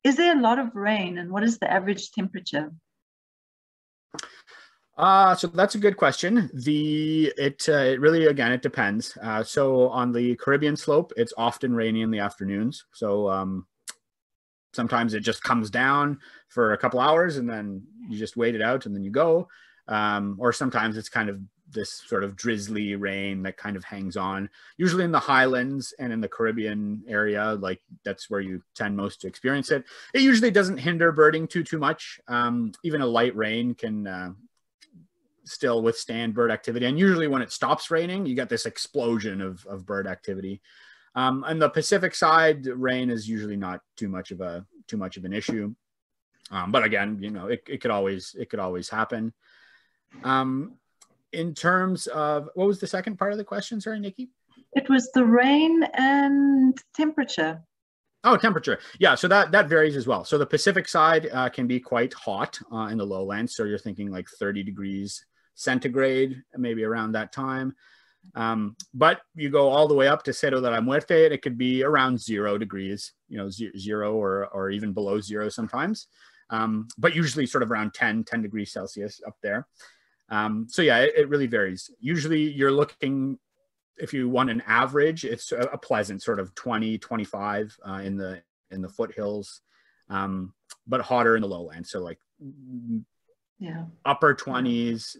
is there a lot of rain, and what is the average temperature? So that's a good question. It really, again, it depends. So on the Caribbean slope, it's often rainy in the afternoons. So sometimes it just comes down for a couple hours and then you just wait it out and then you go. Or sometimes it's kind of this sort of drizzly rain that kind of hangs on. Usually in the highlands and in the Caribbean area, like that's where you tend most to experience it. It usually doesn't hinder birding too much. Even a light rain can still withstand bird activity. And usually when it stops raining, you get this explosion of bird activity. On the Pacific side, rain is usually not too much of an issue. But again, you know, it could always happen. In terms of, what was the second part of the question? Sorry, Nikki. It was the rain and temperature. Oh, temperature. Yeah, so that varies as well. So the Pacific side can be quite hot in the lowlands. So you're thinking like 30 degrees centigrade, maybe around that time. But you go all the way up to Cerro De La Muerte, and it could be around 0 degrees, you know, 0 or even below 0 sometimes. But usually sort of around 10 degrees Celsius up there. So yeah, it really varies. Usually you're looking, if you want an average, it's a pleasant sort of 20, 25 in the foothills, but hotter in the lowlands. So like upper 20s,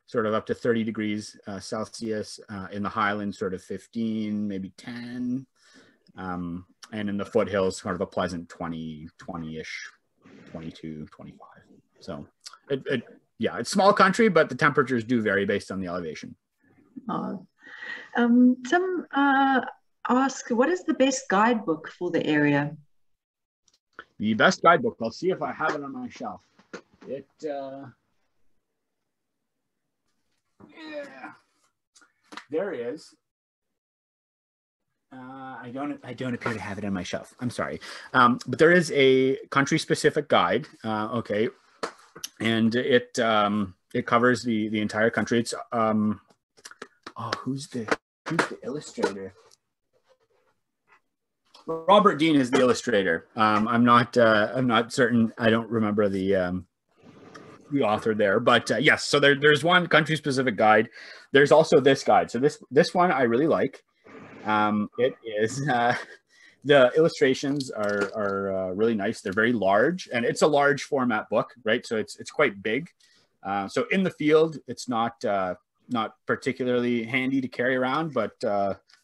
sort of up to 30 degrees Celsius, in the highlands, sort of 15, maybe 10. And in the foothills, sort of a pleasant 20-ish, 22, 25. So yeah, it's small country, but the temperatures do vary based on the elevation. Tim asked, what is the best guidebook for the area? The best guidebook, I'll see if I have it on my shelf. Yeah, there it is. I don't appear to have it on my shelf. I'm sorry, but there is a country-specific guide. Okay, and it covers the entire country. It's who's the illustrator? Robert Dean is the illustrator. I'm not certain. I don't remember the author there, but yes. So there's one country-specific guide. There's also this guide. So this one I really like. It is the illustrations are really nice. They're very large, and it's a large format book, right? So it's quite big. So in the field, it's not particularly handy to carry around, but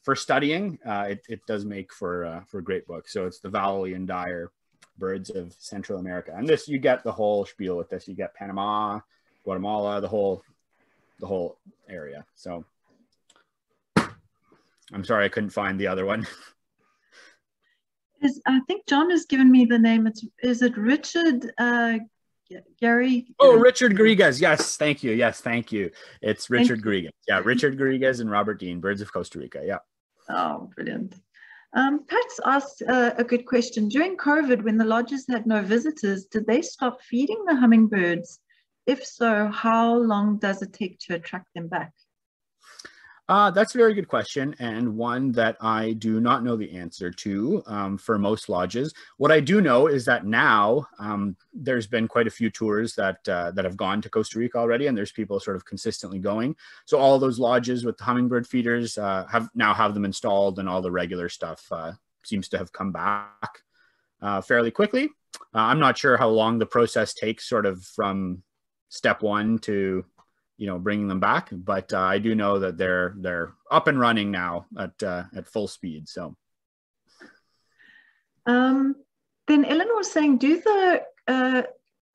for studying, it does make for a great book. So it's the Valley and Dyer birds of Central America, and this, you get the whole spiel with this. You get Panama, Guatemala, the whole area. So I'm sorry I couldn't find the other one. I think John has given me the name. Is it Richard Gary? Oh, Richard Garrigues. Yes, thank you. Yes, thank you. It's Richard Garrigues. Yeah, Richard Garrigues and Robert Dean, Birds of Costa Rica. Yeah. Oh, brilliant. Pat's asked a good question. During COVID, when the lodges had no visitors, did they stop feeding the hummingbirds? If so, how long does it take to attract them back? That's a very good question, and one that I do not know the answer to for most lodges. What I do know is that now there's been quite a few tours that have gone to Costa Rica already, and there's people sort of consistently going. So all those lodges with the hummingbird feeders have them installed, and all the regular stuff seems to have come back fairly quickly. I'm not sure how long the process takes, sort of from step one to bringing them back, but I do know that they're up and running now at full speed. So, then Eleanor's saying, do the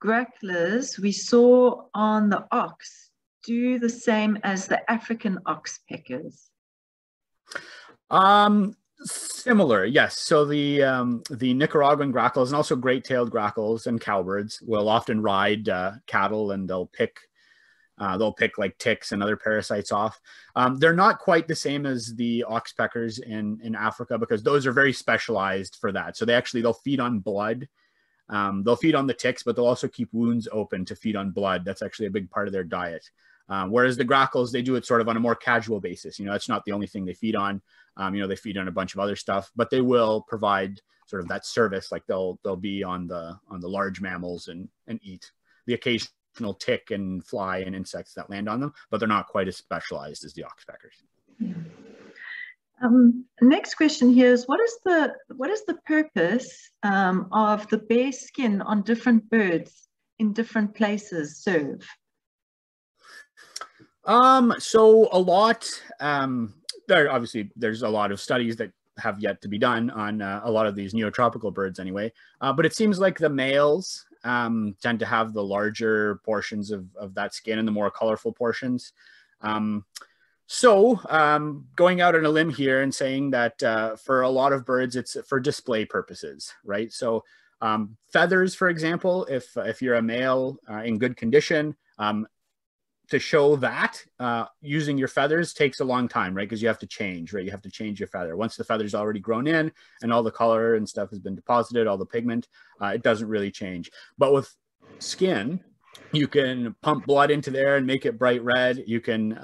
gracklers we saw on the ox do the same as the African oxpeckers? Similar, yes. So the Nicaraguan grackles and also great-tailed grackles and cowbirds will often ride cattle, and they'll pick like ticks and other parasites off. They're not quite the same as the oxpeckers in Africa, because those are very specialized for that. So they'll feed on blood. They'll feed on the ticks, but they'll also keep wounds open to feed on blood. That's actually a big part of their diet. Whereas the grackles, they do it sort of on a more casual basis. It's not the only thing they feed on. They feed on a bunch of other stuff, but they will provide sort of that service. Like they'll be on the large mammals and eat the occasional tick and fly and insects that land on them, but they're not quite as specialized as the oxpeckers. Yeah. Next question here is, what is the purpose of the bare skin on different birds in different places serve? So a lot, there's a lot of studies that have yet to be done on a lot of these neotropical birds anyway. But it seems like the males tend to have the larger portions of that skin and the more colorful portions. So going out on a limb here and saying that for a lot of birds, it's for display purposes, right? So feathers, for example, if you're a male in good condition, to show that using your feathers takes a long time, right? Because you have to change, right? You have to change your feather. Once the feather's already grown in and all the color and stuff has been deposited, all the pigment, it doesn't really change. But with skin, you can pump blood into there and make it bright red. You can,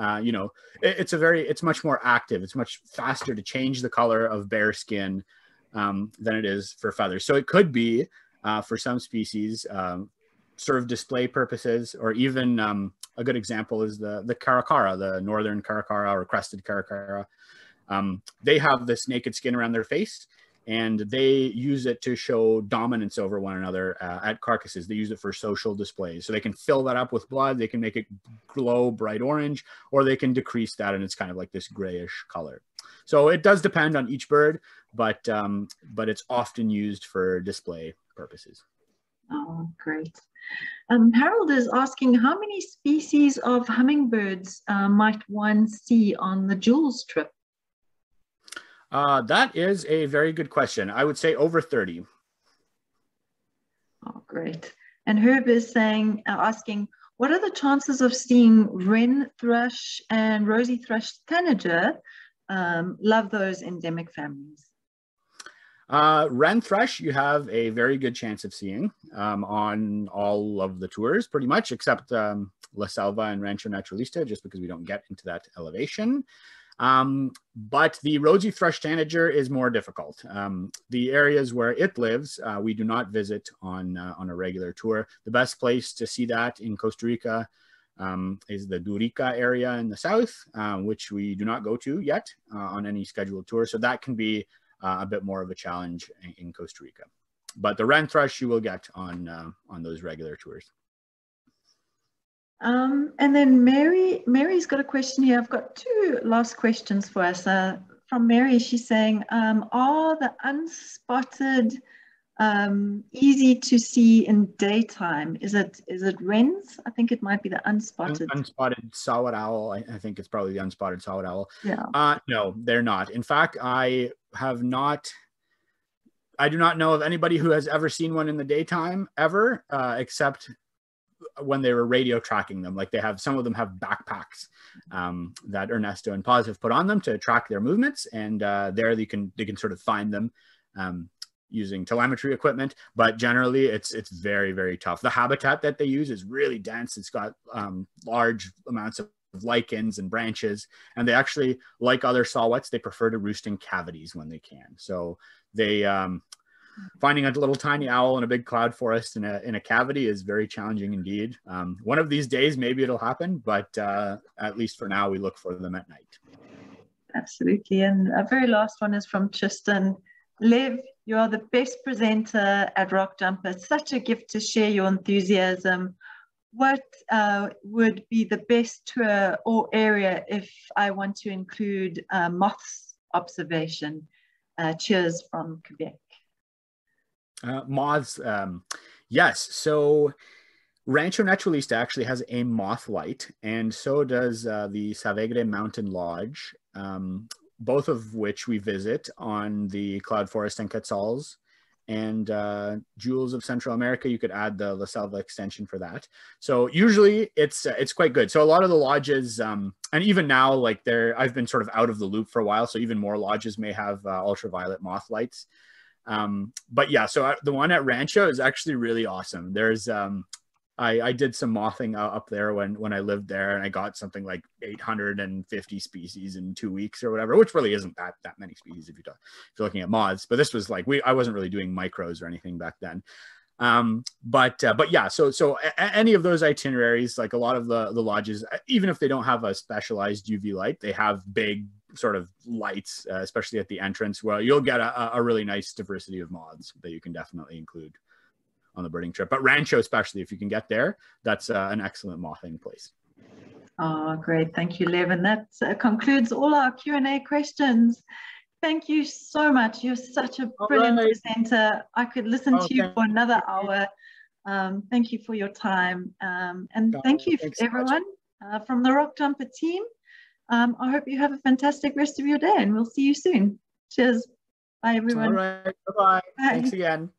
it's much more active. It's much faster to change the color of bare skin than it is for feathers. So it could be for some species, serve display purposes, or even a good example is the caracara, the northern caracara or crested caracara. They have this naked skin around their face, and they use it to show dominance over one another at carcasses. They use it for social displays. So they can fill that up with blood, they can make it glow bright orange, or they can decrease that and it's kind of like this grayish color. So it does depend on each bird, but it's often used for display purposes. Oh, great. Harold is asking, how many species of hummingbirds might one see on the Jules trip? That is a very good question. I would say over 30. Oh, great. And Herb is asking, what are the chances of seeing Wrenthrush and rosy thrush tanager? Love those endemic families. Wrenthrush, you have a very good chance of seeing on all of the tours, pretty much, except La Selva and Rancho Naturalista, just because we don't get into that elevation. But the rosy thrush tanager is more difficult. The areas where it lives, we do not visit on a regular tour. The best place to see that in Costa Rica is the Durica area in the south, which we do not go to yet on any scheduled tour. So that can be a bit more of a challenge in Costa Rica. But the Wrenthrush you will get on those regular tours. And then Mary's got a question here. I've got two last questions for us. From Mary, she's saying, are the unspotted easy to see in daytime? Is it wrens? I think it might be the unspotted. Unspotted saw-whet owl. I think it's probably the unspotted saw-whet owl. Yeah. No, they're not. In fact, I do not know of anybody who has ever seen one in the daytime ever, except when they were radio tracking them. Like some of them have backpacks that Ernesto and Paz have put on them to track their movements, and there they can sort of find them using telemetry equipment. But generally it's very, very tough. The habitat that they use is really dense. It's got large amounts of lichens and branches, and they actually, like other saw-whets, they prefer to roost in cavities when they can. So they finding a little tiny owl in a big cloud forest in a cavity is very challenging indeed. One of these days maybe it'll happen, but at least for now we look for them at night. Absolutely. And a very last one is from Tristan. Lev, you are the best presenter at Rockjumper. It's such a gift to share your enthusiasm. What would be the best tour or area if I want to include moths observation? Cheers from Quebec. Moths, yes. So Rancho Naturalista actually has a moth light, and so does the Savegre Mountain Lodge, both of which we visit on the Cloud Forest and Quetzals. And Jewels of Central America, you could add the La Selva extension for that. So usually it's quite good. So a lot of the lodges, and even now, like I've been sort of out of the loop for a while, so even more lodges may have ultraviolet moth lights. But yeah, so the one at Rancho is actually really awesome. There's I did some mothing up there when I lived there, and I got something like 850 species in 2 weeks or whatever, which really isn't that many species if you're looking at moths. But this was like I wasn't really doing micros or anything back then. But yeah, so any of those itineraries, like a lot of the lodges, even if they don't have a specialized UV light, they have big sort of lights, especially at the entrance, where you'll get a really nice diversity of moths that you can definitely include on the birding trip. But Rancho, especially if you can get there, that's an excellent mothing place. Oh, great. Thank you, Lev. And that concludes all our Q&A questions. Thank you so much. You're such a brilliant presenter. I could listen to you for another hour. Thank you for your time. And thank you, everyone, from the Rockjumper team. I hope you have a fantastic rest of your day, and we'll see you soon. Cheers. Bye, everyone. All right. Bye-bye. Thanks again.